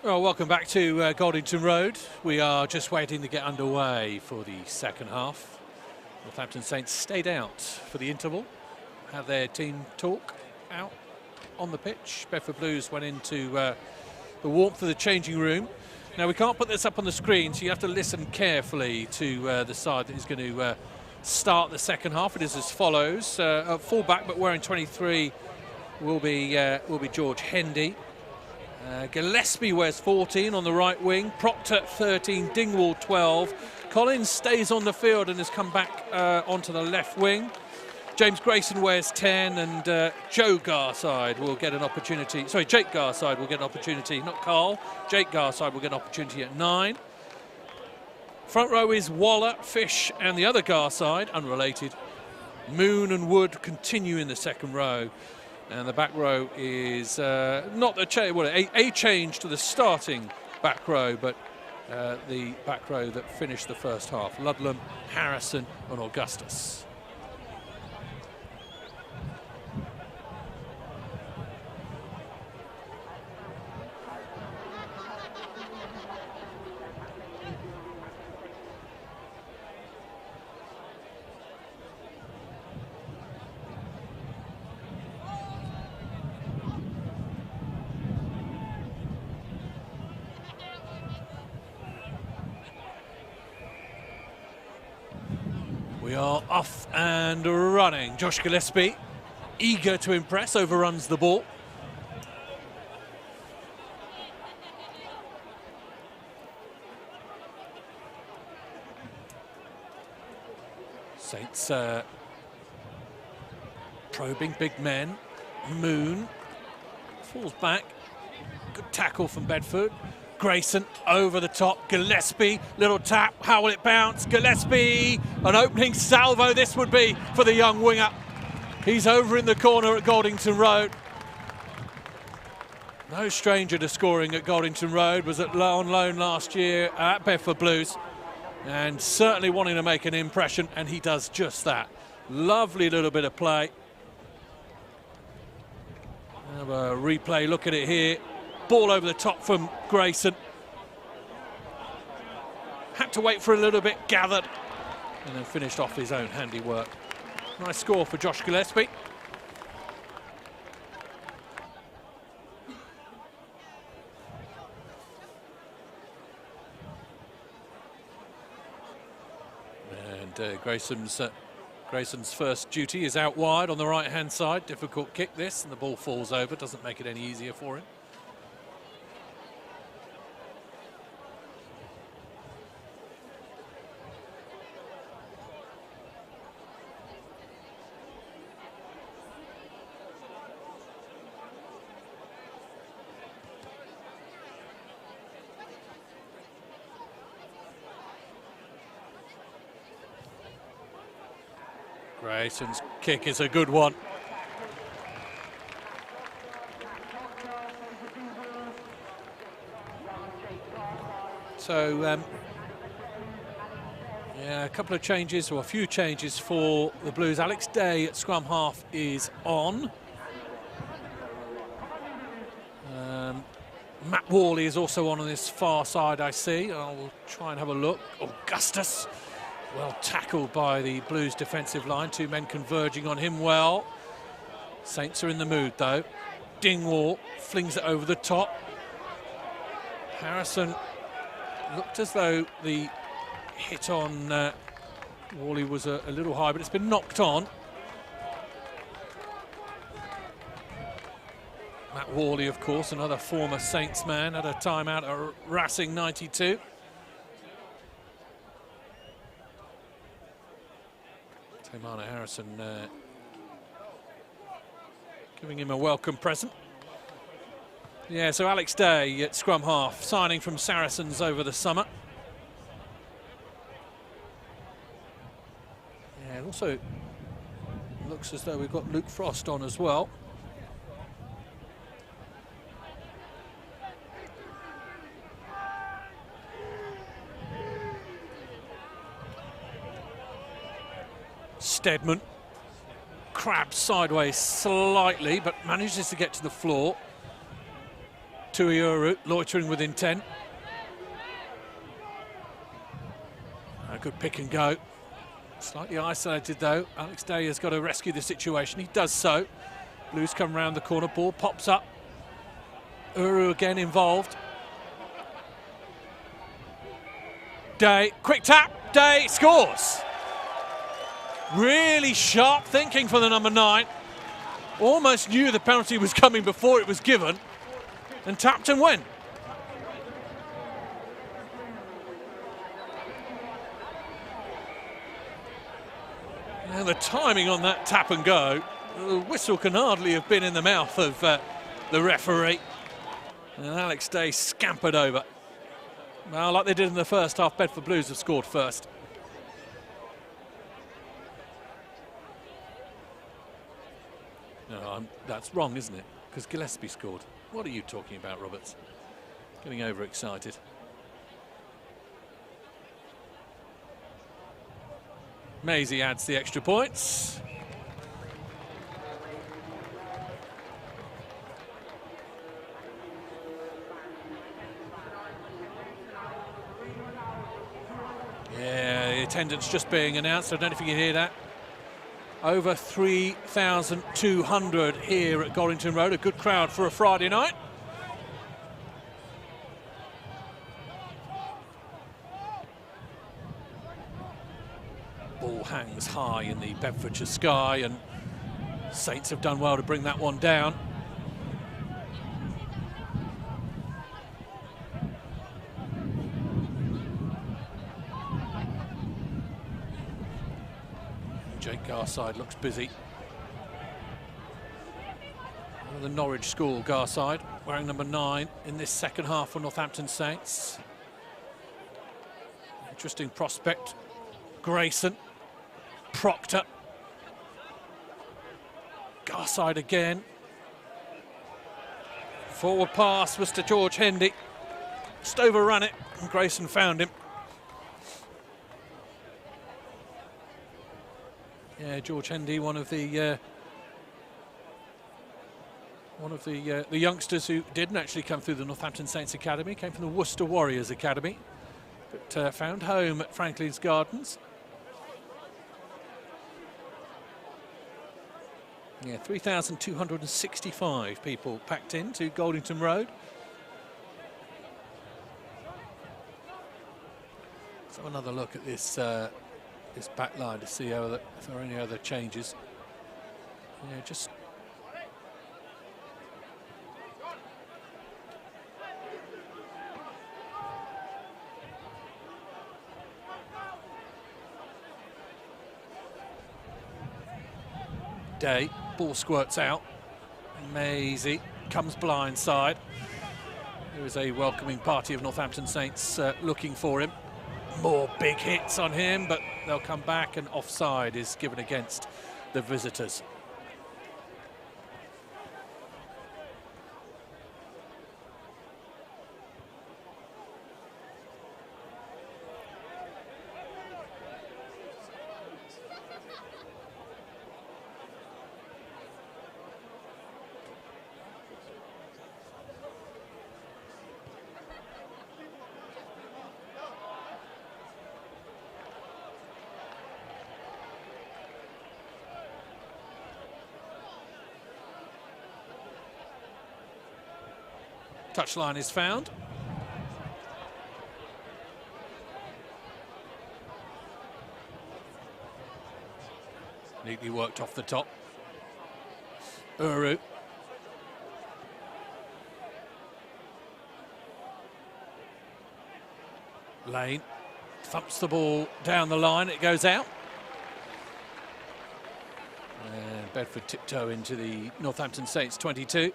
Well, welcome back to Goldington Road. We are just waiting to get underway for the second half. Northampton Saints stayed out for the interval, had their team talk out on the pitch. Bedford Blues went into the warmth of the changing room. Now, we can't put this up on the screen, so you have to listen carefully to the side that is going to start the second half. It is as follows. At full-back, but wearing 23, will be George Hendy. Gillespie wears 14 on the right wing, Proctor 13, Dingwall 12. Collins stays on the field and has come back onto the left wing. James Grayson wears 10, and Joe Garside will get an opportunity. Sorry, Jake Garside will get an opportunity, not Carl. Jake Garside will get an opportunity at 9. Front row is Waller, Fish, and the other Garside, unrelated. Moon and Wood continue in the second row. And the back row is not a change to the starting back row, but the back row that finished the first half. Ludlam, Harrison and Augustus. We are off and running. Josh Gillespie, eager to impress, overruns the ball. Saints probing, big men. Moon falls back. Good tackle from Bedford. Grayson over the top, Gillespie, little tap, how will it bounce? Gillespie, an opening salvo this would be for the young winger. He's over in the corner at Goldington Road. No stranger to scoring at Goldington Road, was on loan last year at Bedford Blues, and certainly wanting to make an impression, and he does just that. Lovely little bit of play. Have a replay, look at it here. Ball over the top from Grayson. Had to wait for a little bit, gathered, and then finished off his own handiwork. Nice score for Josh Gillespie. And Grayson's first duty is out wide on the right-hand side. Difficult kick this, and the ball falls over. Doesn't make it any easier for him. Grayson's kick is a good one. So, yeah, a couple of changes, or a few changes for the Blues. Alex Day at scrum half is on. Matt Worley is also on this far side, I see. I'll try and have a look. Augustus. Well tackled by the Blues defensive line. Two men converging on him well. Saints are in the mood, though. Dingwall flings it over the top. Harrison looked as though the hit on Worley was a little high, but it's been knocked on. Matt Worley, of course, another former Saints man, had a timeout at Racing 92. Tamana Harrison giving him a welcome present. Yeah, so Alex Day at scrum half, signing from Saracens over the summer. Yeah, it also looks as though we've got Luke Frost on as well. Steadman crabs sideways slightly, but manages to get to the floor. Tuiuru loitering with intent. A good pick and go. Slightly isolated though. Alex Day has got to rescue the situation. He does so. Blues come round the corner. Ball pops up. Uru again involved. Day, quick tap. Day scores. Really sharp thinking for the number 9. Almost knew the penalty was coming before it was given, and tapped and went. And the timing on that tap and go, the whistle can hardly have been in the mouth of the referee. And Alex Day scampered over. Well, like they did in the first half, Bedford Blues have scored first. No, that's wrong, isn't it? Because Gillespie scored. What are you talking about, Roberts? Getting overexcited. Maisie adds the extra points. Yeah, the attendance just being announced. I don't know if you can hear that. Over 3,200 here at Goldington Road. A good crowd for a Friday night. Ball hangs high in the Bedfordshire sky, and Saints have done well to bring that one down. Jake Garside looks busy. The Norwich school, Garside, wearing number 9 in this second half for Northampton Saints. Interesting prospect. Grayson, Proctor. Garside again. Forward pass was to George Hendy. Just overrun it, and Grayson found him. Yeah, George Hendy, one of the youngsters who didn't actually come through the Northampton Saints Academy, came from the Worcester Warriors Academy, but found home at Franklin's Gardens. Yeah, 3,265 people packed in to Goldington Road. So another look at this this back line to see if there are any other changes. Yeah, just Day, ball squirts out. Maisie comes blindside. There is a welcoming party of Northampton Saints looking for him. More big hits on him, but they'll come back, and offside is given against the visitors. Touchline is found. Neatly worked off the top. Uru. Lane thumps the ball down the line, it goes out. And Bedford tiptoe into the Northampton Saints 22.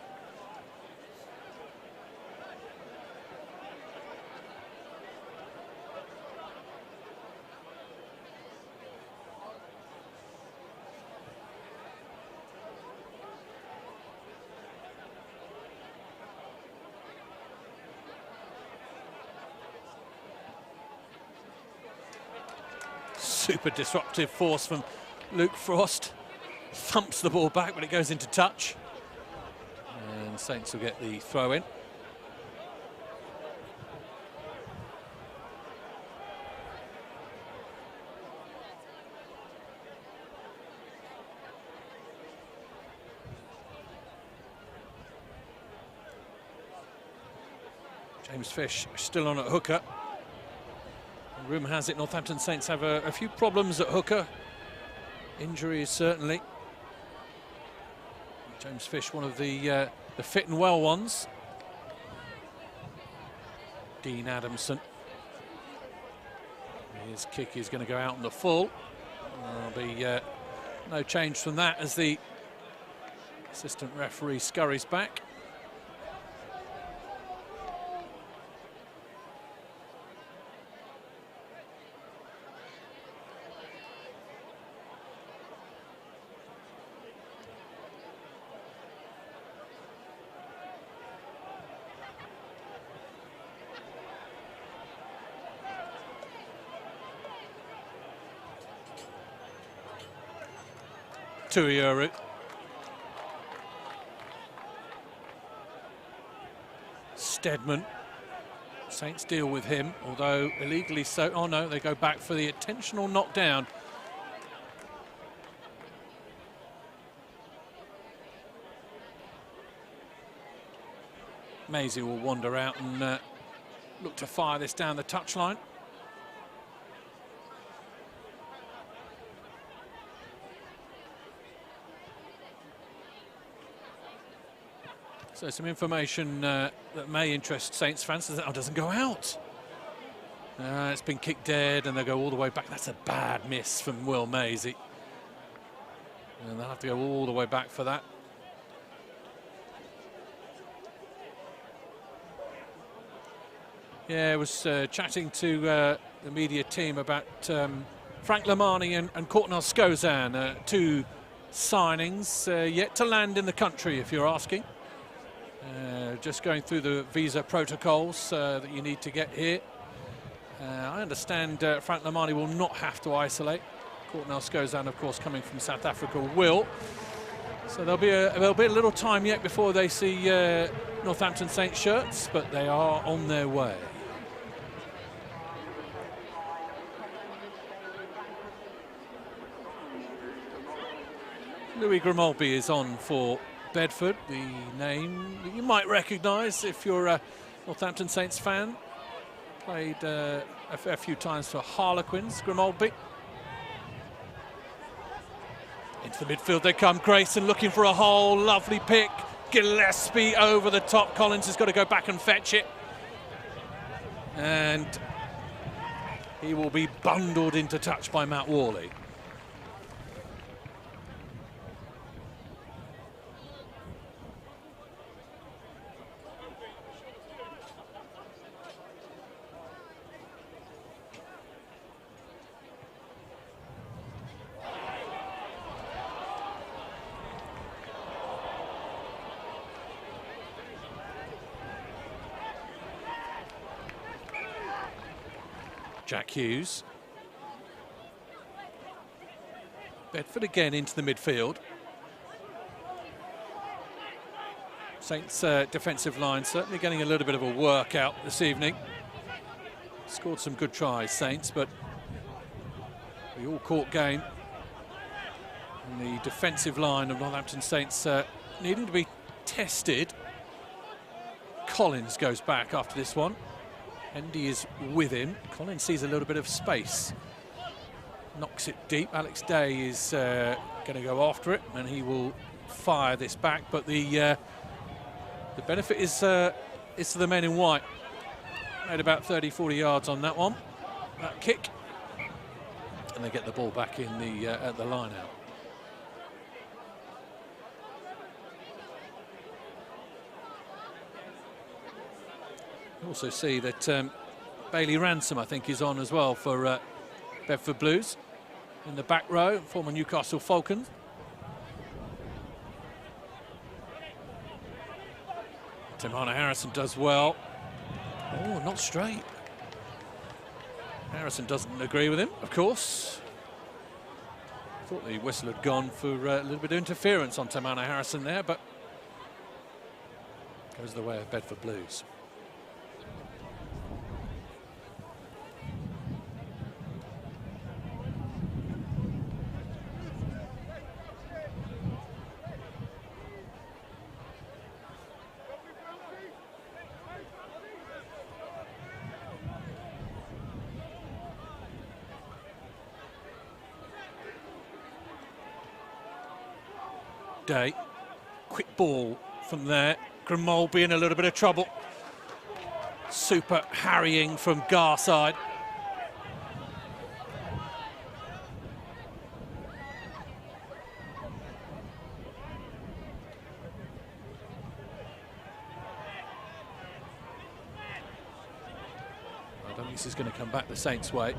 Super disruptive force from Luke Frost. Thumps the ball back when it goes into touch. And Saints will get the throw in. James Fish still on at hooker. Rumour has it Northampton Saints have a few problems at hooker. Injuries, certainly. James Fish, one of the fit and well ones. Dean Adamson. His kick is going to go out on the full. There'll be no change from that as the assistant referee scurries back. Tuiuru. Steadman. Saints deal with him, although illegally so. Oh no, they go back for the intentional knockdown. Maisie will wander out and look to fire this down the touchline. So some information that may interest Saints fans. That doesn't go out. It's been kicked dead and they'll go all the way back. That's a bad miss from Will Maisie. And they'll have to go all the way back for that. Yeah, I was chatting to the media team about Frank Lamani and Courtnall Scozan, two signings yet to land in the country, if you're asking. Just going through the visa protocols that you need to get here. I understand Frank Lamani will not have to isolate. Courtnall Scozan, of course, coming from South Africa, will. So there'll be a little time yet before they see Northampton Saints shirts, but they are on their way. Louis Grimaldi is on for Bedford, the name that you might recognise if you're a Northampton Saints fan. Played a fair few times for Harlequins, Grimaldi. Into the midfield they come, Grayson looking for a hole, lovely pick. Gillespie over the top, Collins has got to go back and fetch it. And he will be bundled into touch by Matt Worley. Jack Hughes. Bedford again into the midfield. Saints defensive line certainly getting a little bit of a workout this evening. Scored some good tries, Saints, but the all-court game. And the defensive line of Northampton Saints needing to be tested. Collins goes back after this one. Hendy is with him. Collins sees a little bit of space. Knocks it deep. Alex Day is going to go after it, and he will fire this back. But the benefit is to the men in white. Made about 30-40 yards on that one, that kick, and they get the ball back in the at the line out. Also see that Bailey Ransom, I think, is on as well for Bedford Blues in the back row, former Newcastle Falcons. Tamana Harrison does well. Oh, not straight. Harrison doesn't agree with him, of course. Thought the whistle had gone for a little bit of interference on Tamana Harrison there, but goes the way of Bedford Blues. Day. Quick ball from there. Grimaldi in a little bit of trouble. Super harrying from Garside. I don't think this is going to come back the Saints' way.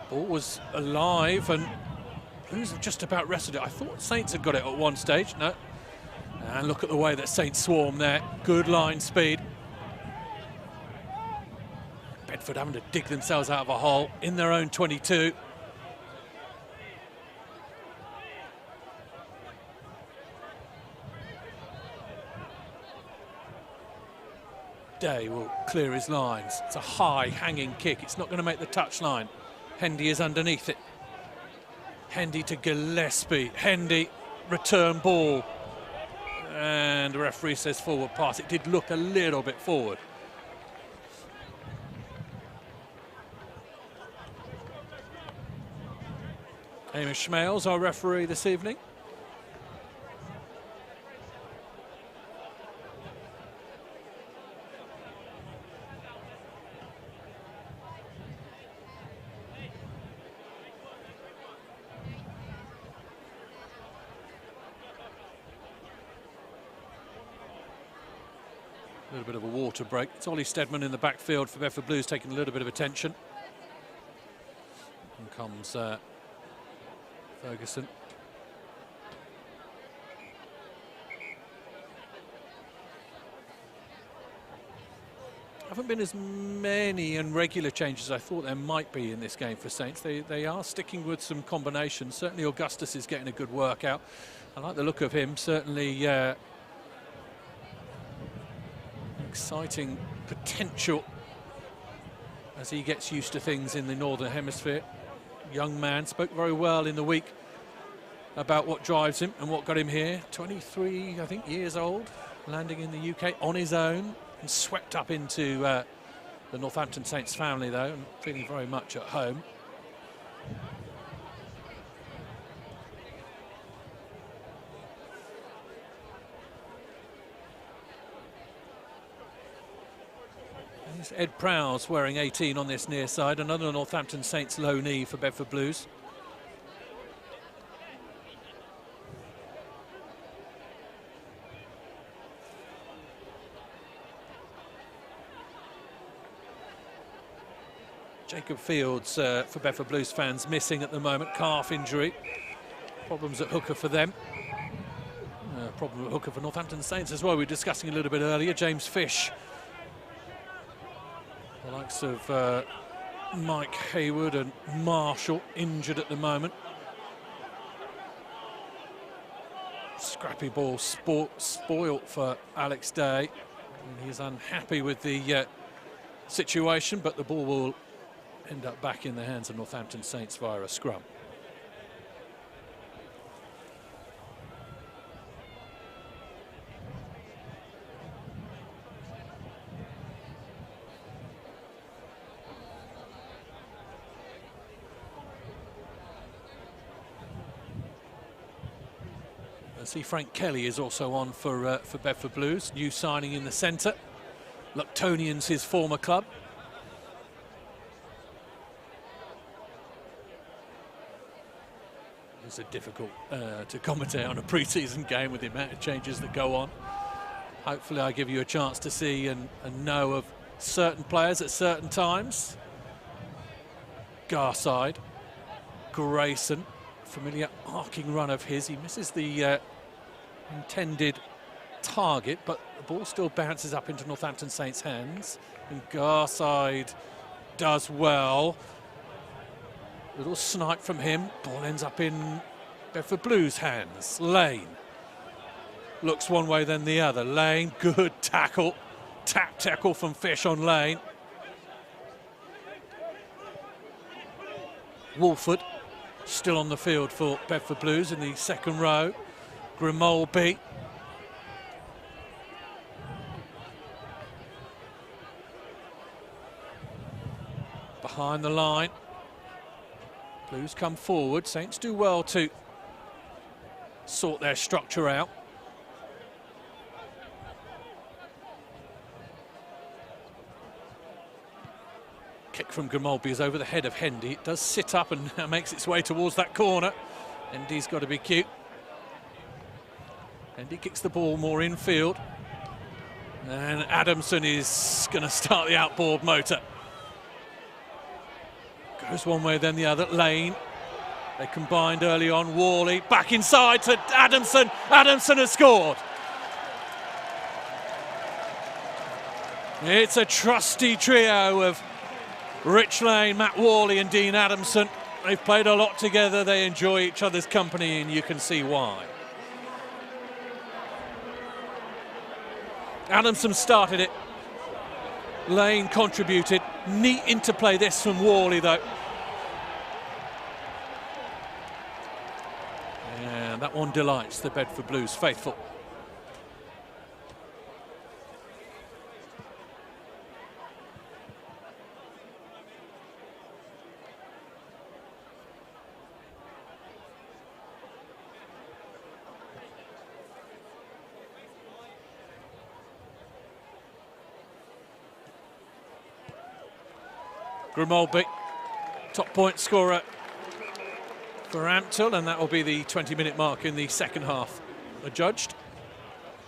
Ball was alive and Blues have just about wrestled it. I thought Saints had got it at one stage. No. And look at the way that Saints swarm there. Good line speed. Bedford having to dig themselves out of a hole in their own 22. Day will clear his lines. It's a high hanging kick. It's not going to make the touch line. Hendy is underneath it. Hendy to Gillespie. Hendy, return ball. And the referee says forward pass. It did look a little bit forward. Amos Schmales, our referee this evening. A little bit of a water break. It's Ollie Steadman in the backfield for Bedford Blues, taking a little bit of attention. And comes Ferguson. Haven't been as many and regular changes as I thought there might be in this game for Saints. They are sticking with some combinations. Certainly Augustus is getting a good workout. I like the look of him. Certainly exciting potential as he gets used to things in the Northern Hemisphere. Young man, spoke very well in the week about what drives him and what got him here. 23, I think, years old, landing in the UK on his own and swept up into the Northampton Saints family, though, and feeling very much at home. Here's Ed Prowse wearing 18 on this near side, another Northampton Saints low knee for Bedford Blues. Jacob Fields for Bedford Blues fans missing at the moment, calf injury. Problems at hooker for them. Problem at hooker for Northampton Saints as well. We were discussing a little bit earlier. James Fish. The likes of Mike Hayward and Marshall injured at the moment. Scrappy ball spoilt for Alex Day. And he's unhappy with the situation, but the ball will end up back in the hands of Northampton Saints via a scrum. I see Frank Kelly is also on for Bedford Blues, new signing in the centre. Luctonian's his former club. It's difficult to commentate on a pre-season game with the amount of changes that go on. Hopefully I give you a chance to see and know of certain players at certain times. Garside, Grayson, familiar arcing run of his. He misses the intended target, but the ball still bounces up into Northampton Saints' hands. And Garside does well. Little snipe from him. Ball ends up in Bedford Blues' hands. Lane looks one way then the other. Lane, good tackle. Tap tackle from Fish on Lane. Wolford still on the field for Bedford Blues in the second row. Grimaldi. Behind the line. Blues come forward. Saints do well to sort their structure out. Kick from Grimaldi is over the head of Hendy. It does sit up and makes its way towards that corner. Hendy's got to be cute. Hendy kicks the ball more infield. And Adamson is going to start the outboard motor. Goes one way, then the other. Lane. They combined early on. Worley back inside to Adamson. Adamson has scored. It's a trusty trio of Rich Lane, Matt Worley and Dean Adamson. They've played a lot together. They enjoy each other's company, and you can see why. Adamson started it. Lane contributed. Neat interplay this from Worley, though. Yeah, that one delights the Bedford Blues faithful. Grimaldi, top point scorer for Ampthill, and that will be the 20-minute mark in the second half adjudged.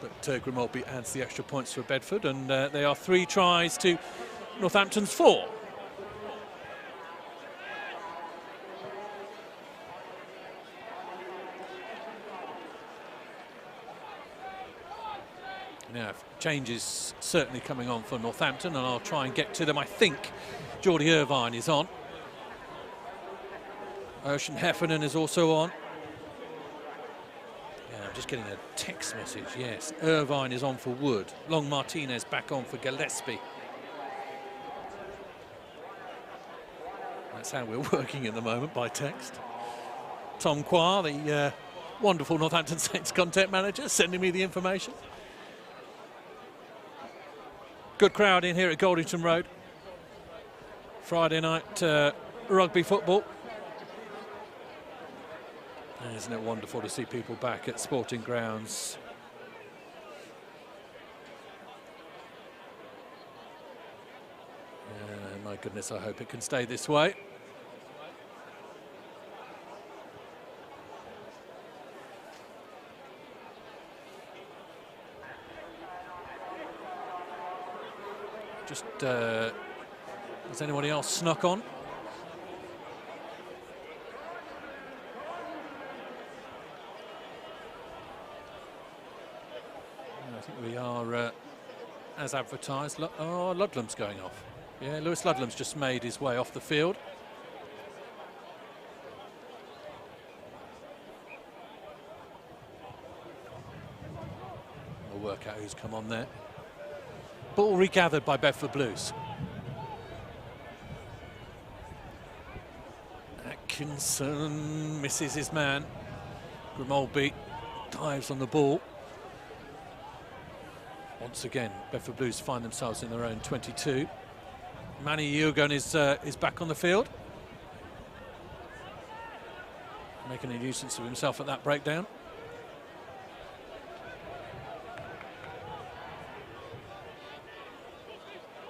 But Grimaldi adds the extra points for Bedford, and they are 3 tries to Northampton's 4. Now, changes certainly coming on for Northampton, and I'll try and get to them. I think Geordie Irvine is on. Ocean Heffernan is also on. Yeah, I'm just getting a text message. Yes, Irvine is on for Wood. Long Martinez back on for Gillespie. That's how we're working at the moment, by text. Tom Quar, the wonderful Northampton Saints content manager, sending me the information. Good crowd in here at Goldington Road. Friday night rugby football. Isn't it wonderful to see people back at sporting grounds? My goodness, I hope it can stay this way. Just, has anybody else snuck on? I think we are, as advertised. Oh, Ludlam's going off. Yeah, Lewis Ludlam's just made his way off the field. We'll work out who's come on there. Ball regathered by Bedford Blues. Atkinson misses his man. Grimaldi dives on the ball. Once again, Bedford Blues find themselves in their own 22. Manny Yugon is back on the field. Making a nuisance of himself at that breakdown.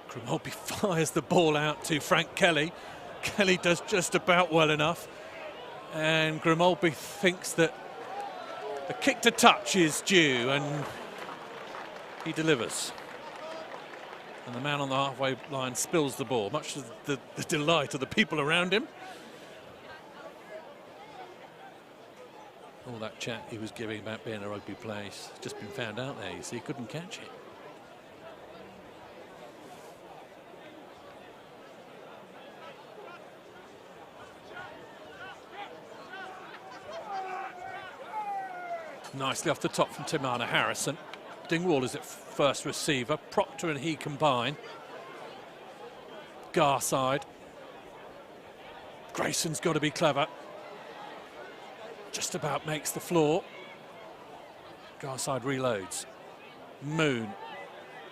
Grimaldi fires the ball out to Frank Kelly. Kelly does just about well enough. And Grimaldi thinks that the kick to touch is due, and he delivers. And the man on the halfway line spills the ball, much to the delight of the people around him. All that chat he was giving about being a rugby player, he's just been found out there, you see, he couldn't catch it. Nicely off the top from Timana Harrison. Dingwall is at first receiver. Proctor and he combine. Garside. Grayson's got to be clever. Just about makes the floor. Garside reloads. Moon.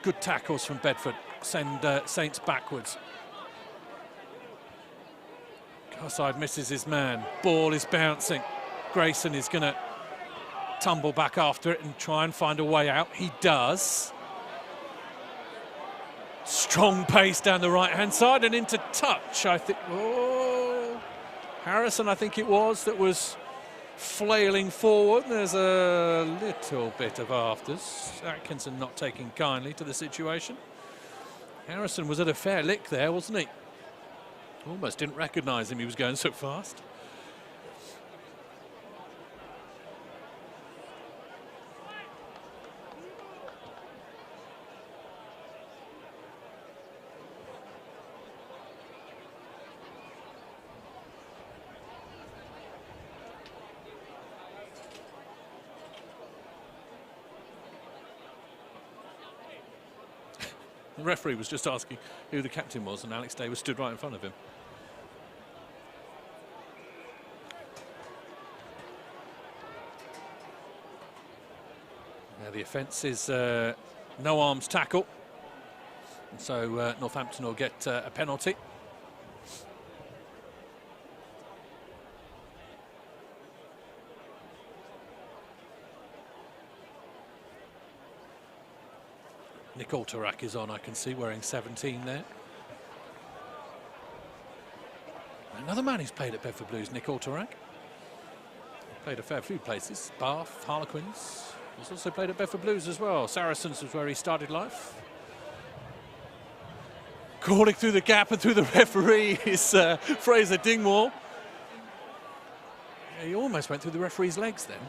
Good tackles from Bedford. Send Saints backwards. Garside misses his man. Ball is bouncing. Grayson is going to tumble back after it and try and find a way out. He does. Strong pace down the right-hand side and into touch, I think. Oh, Harrison, I think it was, that was flailing forward. There's a little bit of afters. Atkinson not taking kindly to the situation. Harrison was at a fair lick there, wasn't he? Almost didn't recognise him, he was going so fast. The referee was just asking who the captain was, and Alex Day was stood right in front of him. Now the offence is no arms tackle, and so Northampton will get a penalty. Nick Alterak is on, I can see, wearing 17 there. Another man who's played at Bedford Blues, Nick Alterak. Played a fair few places, Bath, Harlequins. He's also played at Bedford Blues as well. Saracens was where he started life. Crawling through the gap and through the referee is Fraser Dingwall. Yeah, he almost went through the referee's legs then.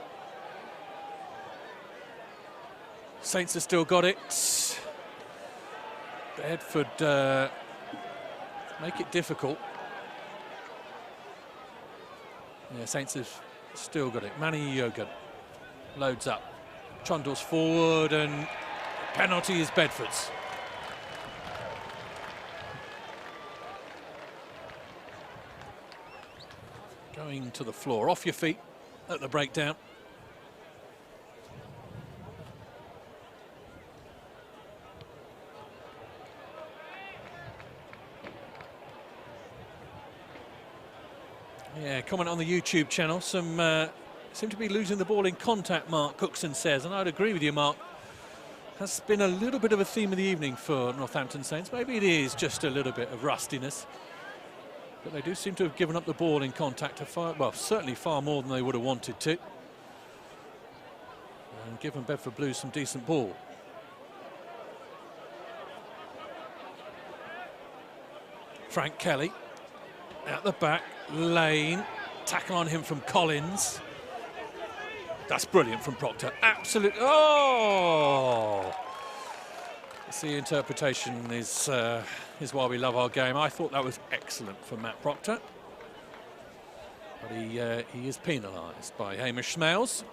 Saints have still got it. Bedford make it difficult. Yeah, Saints have still got it. Manny Yogan loads up. Trundles forward and penalty is Bedford's. Going to the floor, off your feet at the breakdown. Yeah, comment on the YouTube channel. Some seem to be losing the ball in contact, Mark Cookson says, and I'd agree with you, Mark. Has been a little bit of a theme of the evening for Northampton Saints. Maybe it is just a little bit of rustiness, but they do seem to have given up the ball in contact to far, well, certainly far more than they would have wanted to, and given Bedford Blues some decent ball. Frank Kelly at the back. Lane, tackle on him from Collins. That's brilliant from Proctor. Absolutely. Oh! The interpretation is why we love our game. I thought that was excellent from Matt Proctor. But he is penalised by Hamish Smales.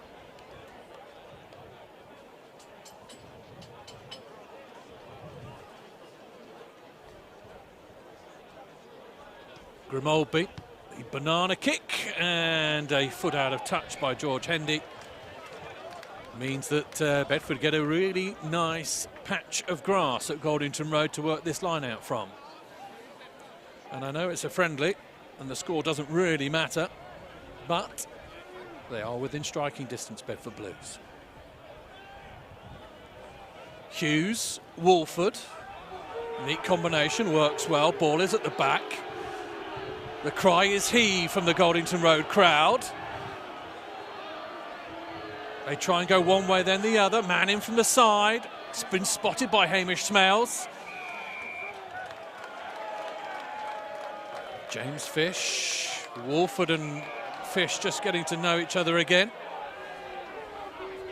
Grimolby. Banana kick and a foot out of touch by George Hendy means that Bedford get a really nice patch of grass at Goldington Road to work this line out from. And I know it's a friendly and the score doesn't really matter, but they are within striking distance, Bedford Blues. Hughes, Wolford, neat combination, works well, ball is at the back. The cry is he from the Goldington Road crowd. They try and go one way, then the other. Man in from the side. It's been spotted by Hamish Smales. James Fish. Wolford and Fish just getting to know each other again.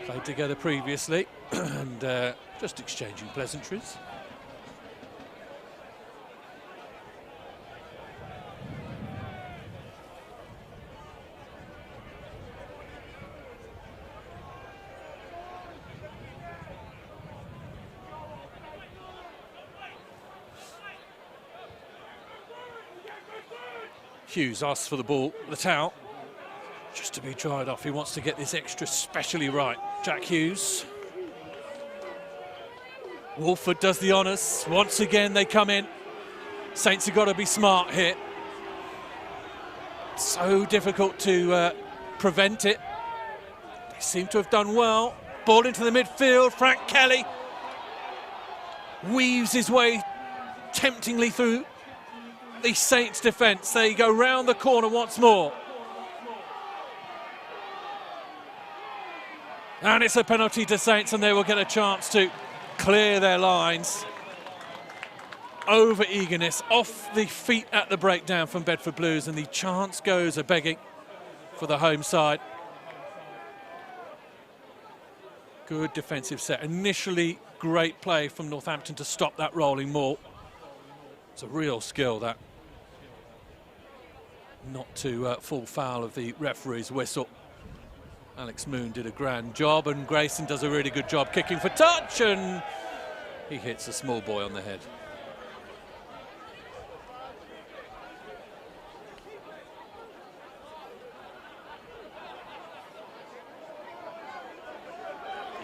Played together previously and just exchanging pleasantries. Hughes asks for the ball, the towel, just to be dried off. He wants to get this extra specially right. Jack Hughes. Wolford does the honours. Once again, they come in. Saints have got to be smart here. So difficult to prevent it. They seem to have done well. Ball into the midfield. Frank Kelly weaves his way temptingly through the Saints defence. They go round the corner once more. And it's a penalty to Saints, and they will get a chance to clear their lines. Over eagerness, off the feet at the breakdown from Bedford Blues, and the chance goes a-begging for the home side. Good defensive set. Initially, great play from Northampton to stop that rolling maul. It's a real skill, that. Not to fall foul of the referee's whistle. Alex Moon did a grand job, and Grayson does a really good job kicking for touch, and he hits a small boy on the head.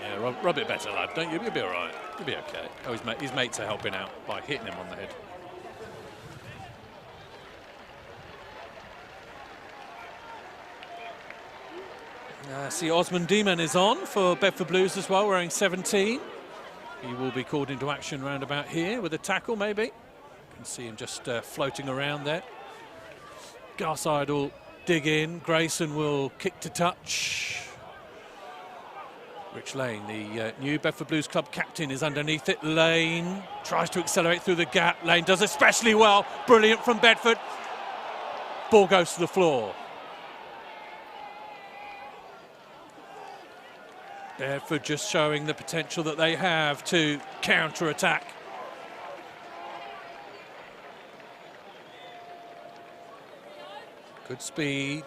Yeah, rub it better, lad, don't you? You'll be all right. You'll be okay. Oh, his mates are helping out by hitting him on the head. See, Osman Demon is on for Bedford Blues as well, wearing 17. He will be called into action round about here with a tackle, maybe. You can see him just floating around there. Garside will dig in. Grayson will kick to touch. Rich Lane, the new Bedford Blues club captain, is underneath it. Lane tries to accelerate through the gap. Lane does especially well. Brilliant from Bedford. Ball goes to the floor. Bedford just showing the potential that they have to counter-attack. Good speed,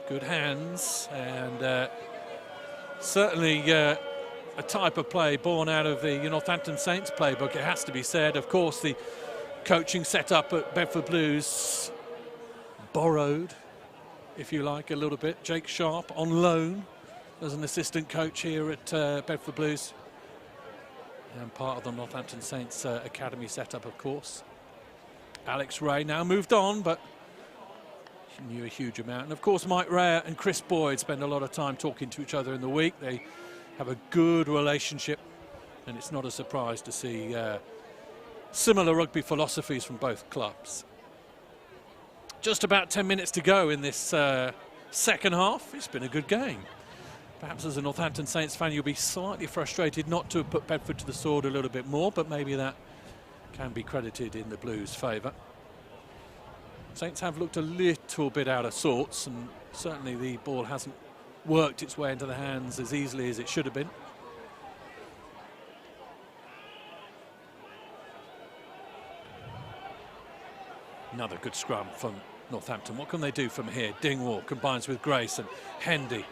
good hands, and certainly a type of play born out of the Northampton Saints playbook, it has to be said. Of course, the coaching setup at Bedford Blues borrowed, if you like, a little bit. Jake Sharp on loan as an assistant coach here at Bedford Blues, and part of the Northampton Saints academy setup, of course. Alex Ray now moved on, but he knew a huge amount. And of course, Mike Ray and Chris Boyd spend a lot of time talking to each other in the week. They have a good relationship, and it's not a surprise to see similar rugby philosophies from both clubs. Just about 10 minutes to go in this second half. It's been a good game. Perhaps as a Northampton Saints fan, you'll be slightly frustrated not to have put Bedford to the sword a little bit more, but maybe that can be credited in the Blues' favour. Saints have looked a little bit out of sorts, and certainly the ball hasn't worked its way into the hands as easily as it should have been. Another good scrum from Northampton. What can they do from here? Dingwall combines with Grace and Hendy.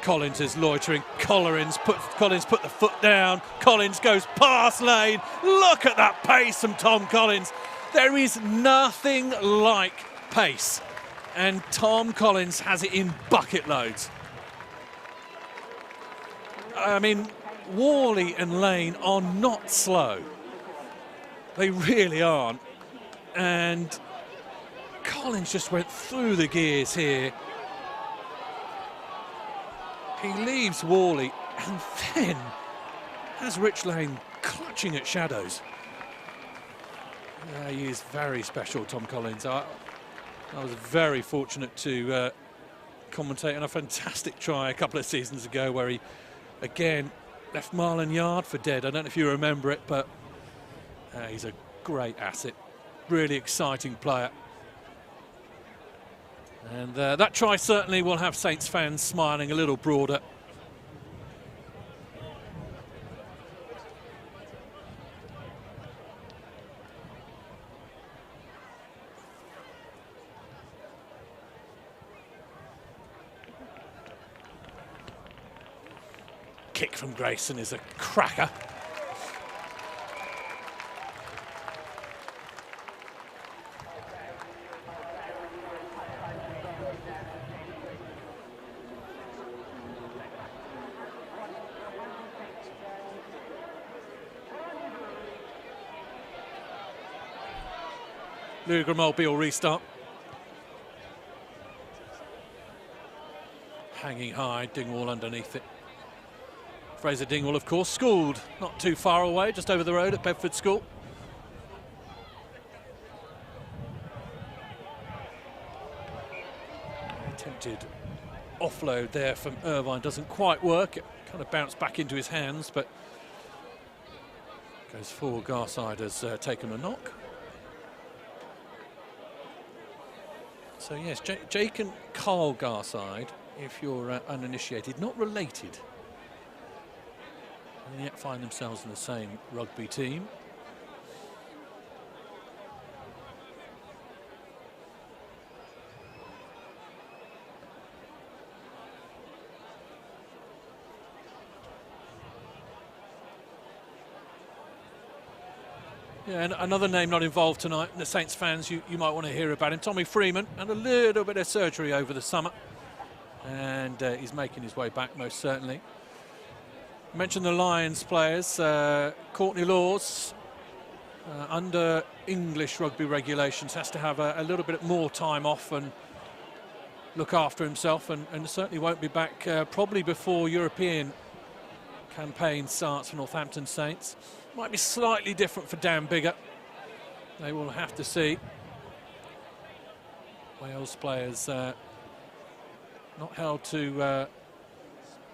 Collins is loitering. Collins put the foot down. Collins goes past Lane. Look at that pace from Tom Collins. There is nothing like pace, and Tom Collins has it in bucket loads. I mean, Worley and Lane are not slow. They really aren't. And Collins just went through the gears here. He leaves Worley and then has Rich Lane clutching at shadows. He is very special, Tom Collins. I was very fortunate to commentate on a fantastic try a couple of seasons ago where he, again, left Marlon Yard for dead. I don't know if you remember it, but he's a great asset. Really exciting player. And that try certainly will have Saints fans smiling a little broader. Kick from Grayson is a cracker. Louis Grimolby will restart. hanging high, Dingwall underneath it. Fraser Dingwall, of course, schooled not too far away, just over the road at Bedford School. Attempted offload there from Irvine doesn't quite work. It kind of bounced back into his hands, but goes forward. Garside has taken a knock. So yes, Jake and Carl Garside, if you're uninitiated, not related, and yet find themselves in the same rugby team. Yeah, and another name not involved tonight, and the Saints fans, you might want to hear about him. Tommy Freeman had a little bit of surgery over the summer, and he's making his way back most certainly. I mentioned the Lions players. Courtney Laws, under English rugby regulations, has to have a little bit more time off and look after himself, and certainly won't be back probably before European campaign starts for Northampton Saints. Might be slightly different for Dan Bigger. They will have to see. Wales players not held to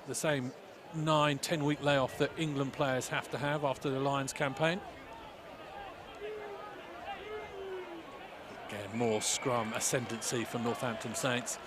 the same 9-10 week layoff that England players have to have after the Lions campaign. Again, more scrum ascendancy for Northampton Saints.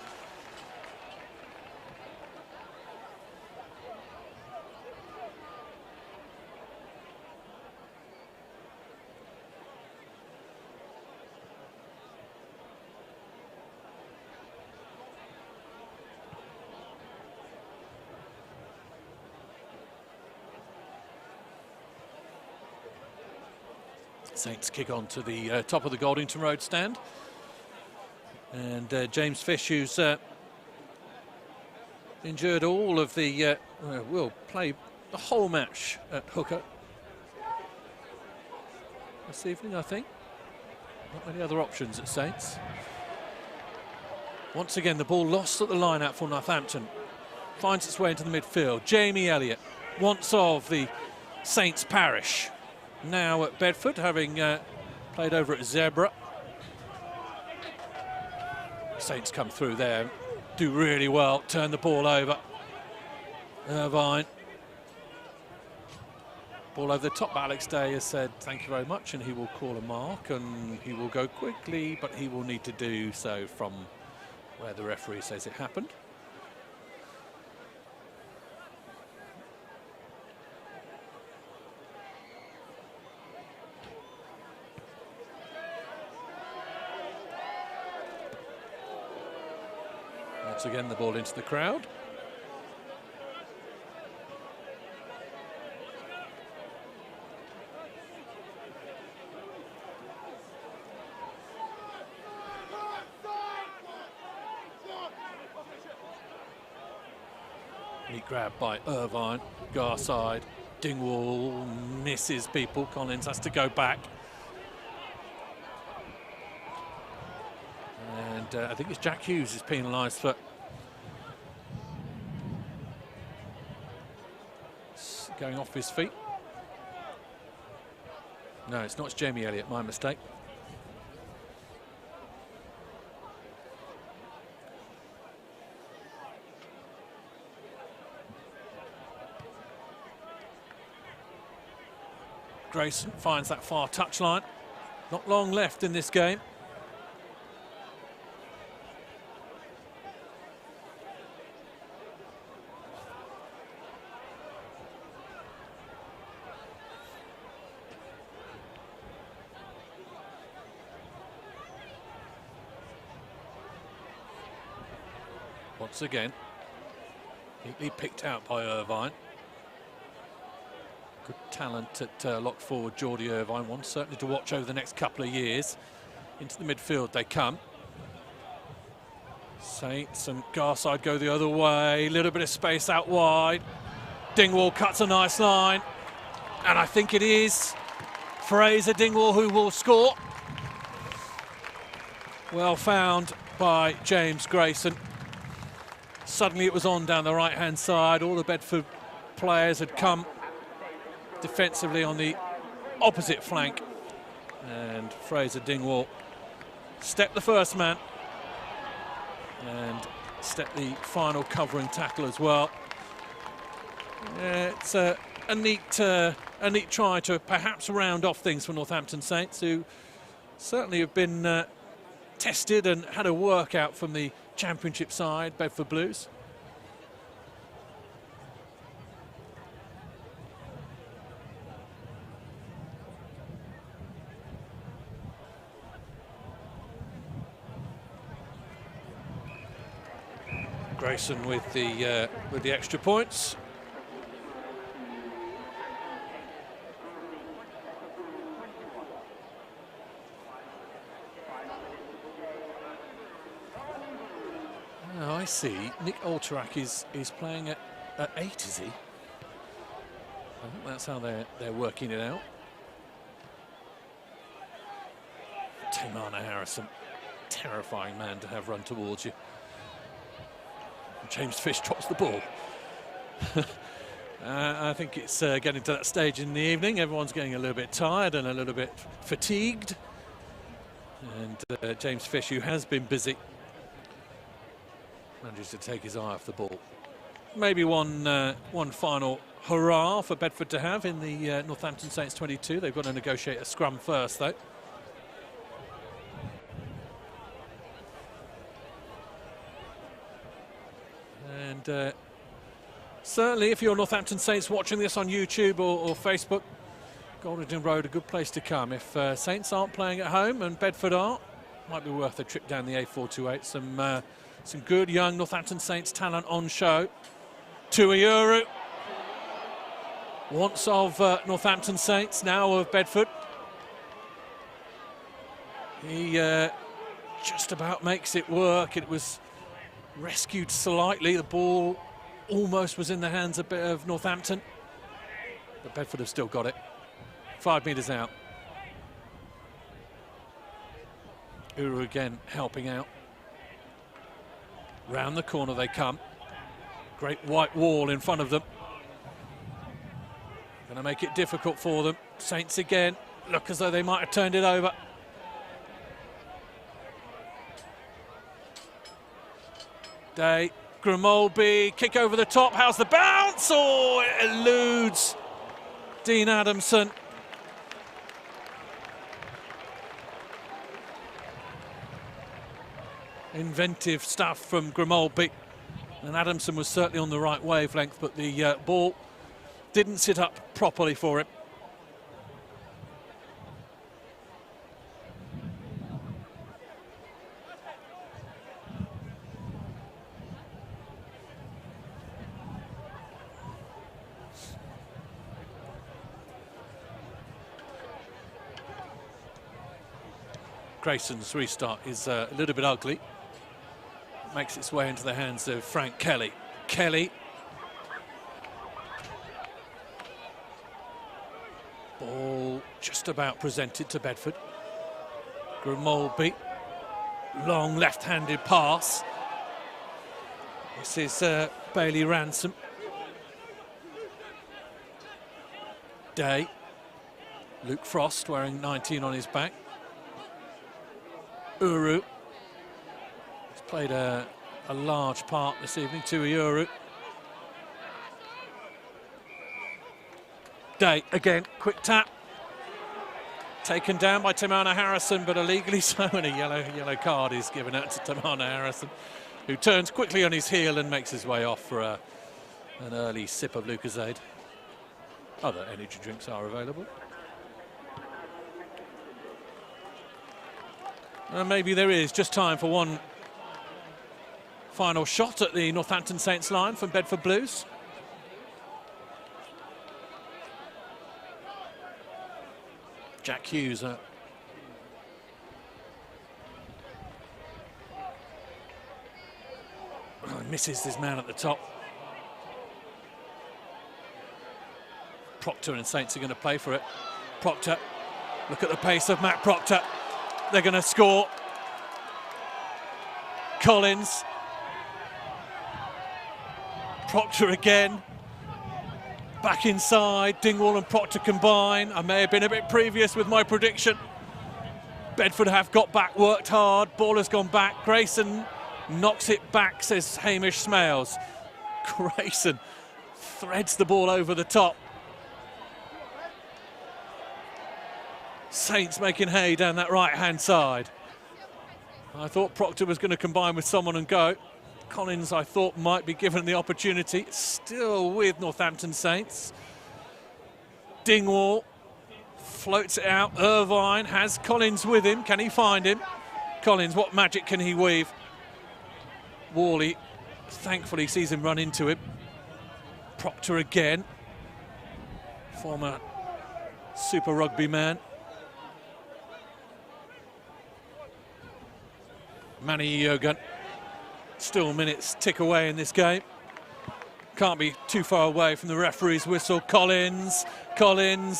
Saints kick on to the top of the Goldington Road stand. And James Fish, who's endured all of the, will play the whole match at hooker this evening, I think. Not many other options at Saints. Once again, the ball lost at the line out for Northampton. Finds its way into the midfield. Jamie Elliott, once of the Saints parish, now at Bedford, having played over at Zebra. Saints come through there, do really well, turn the ball over. Irvine. Ball over the top. Alex Day has said thank you very much, and he will call a mark, and he will go quickly, but he will need to do so from where the referee says it happened. Once again, the ball into the crowd. Neat grab by Irvine. Garside. Dingwall misses people. Collins has to go back. And I think it's Jack Hughes is penalised for going off his feet. No, it's not. It's Jamie Elliott, my mistake. Grayson finds that far touchline. Not long left in this game. Once again, neatly picked out by Irvine. Good talent at lock forward, Geordie Irvine. One certainly to watch over the next couple of years. Into the midfield they come. Saints and Garside go the other way. A little bit of space out wide. Dingwall cuts a nice line. And I think it is Fraser Dingwall who will score. Well found by James Grayson. Suddenly it was on down the right-hand side. All the Bedford players had come defensively on the opposite flank. And Fraser Dingwall stepped the first man and stepped the final covering tackle as well. It's a neat try to perhaps round off things for Northampton Saints, who certainly have been tested and had a workout from the Championship side, Bedford Blues. Grayson with the extra points. Oh, I see. Nick Olterak is playing at 8, is he? I think that's how they're working it out. Taimana Harrison, terrifying man to have run towards you. James Fish drops the ball. I think it's getting to that stage in the evening. Everyone's getting a little bit tired and a little bit fatigued. And James Fish, who has been busy, manages to take his eye off the ball. Maybe one final hurrah for Bedford to have in the Northampton Saints 22. They've got to negotiate a scrum first, though. And certainly, if you're Northampton Saints watching this on YouTube or Facebook, Goldington Road, a good place to come. If Saints aren't playing at home and Bedford are, might be worth a trip down the A428. Some good young Northampton Saints talent on show. Tuiuru, once of Northampton Saints, now of Bedford. He just about makes it work. It was rescued slightly. The ball almost was in the hands a bit of Northampton, but Bedford have still got it. 5 metres out. Uru again helping out. Round the corner they come. Great white wall in front of them. Going to make it difficult for them. Saints again look as though they might have turned it over. Day, Grimolby, kick over the top. How's the bounce? Oh, it eludes Dean Adamson. Inventive stuff from Grimolby. And Adamson was certainly on the right wavelength, but the ball didn't sit up properly for him. Grayson's restart is a little bit ugly. Makes its way into the hands of Frank Kelly. Kelly. Ball just about presented to Bedford. Grimolby. Long left-handed pass. This is Bailey Ransom. Day. Luke Frost wearing 19 on his back. Uru. He's played a large part this evening. Tuiuru. Day again, quick tap. Taken down by Taimana Harrison, but illegally so, and a yellow card is given out to Taimana Harrison, who turns quickly on his heel and makes his way off for an early sip of Lucozade. Other energy drinks are available. Maybe there is just time for one final shot at the Northampton Saints line from Bedford Blues. Jack Hughes misses his man at the top. Proctor and Saints are going to play for it. Proctor, look at the pace of Matt Proctor. They're going to score. Collins. Proctor again. Back inside, Dingwall and Proctor combine. I may have been a bit previous with my prediction. Bedford have got back, worked hard. Ball has gone back. Grayson knocks it back, says Hamish Smales. Grayson threads the ball over the top. Saints making hay down that right-hand side. I thought Proctor was going to combine with someone and go. Collins, I thought, might be given the opportunity. Still with Northampton Saints. Dingwall floats it out. Irvine has Collins with him. Can he find him? Collins, what magic can he weave? Worley, thankfully, sees him run into him. Proctor again. Former Super Rugby man. Manny Jurgen. Still minutes tick away in this game. Can't be too far away from the referee's whistle. Collins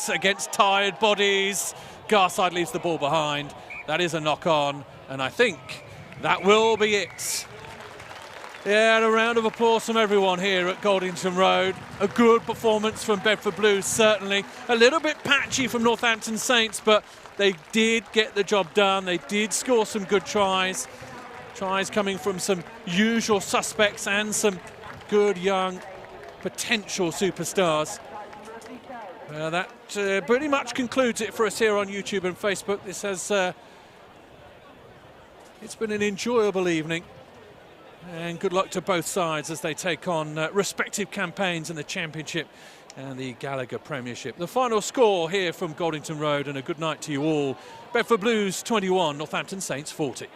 against tired bodies. Garside leaves the ball behind. That is a knock on, and I think that will be it. Yeah, and a round of applause from everyone here at Goldington Road. A good performance from Bedford Blues, certainly. A little bit patchy from Northampton Saints, but they did get the job done. They did score some good tries. Tries coming from some usual suspects and some good young potential superstars. That pretty much concludes it for us here on YouTube and Facebook. This has it's been an enjoyable evening, and good luck to both sides as they take on respective campaigns in the Championship and the Gallagher Premiership. The final score here from Goldington Road, and a good night to you all. Bedford Blues 21, Northampton Saints 40.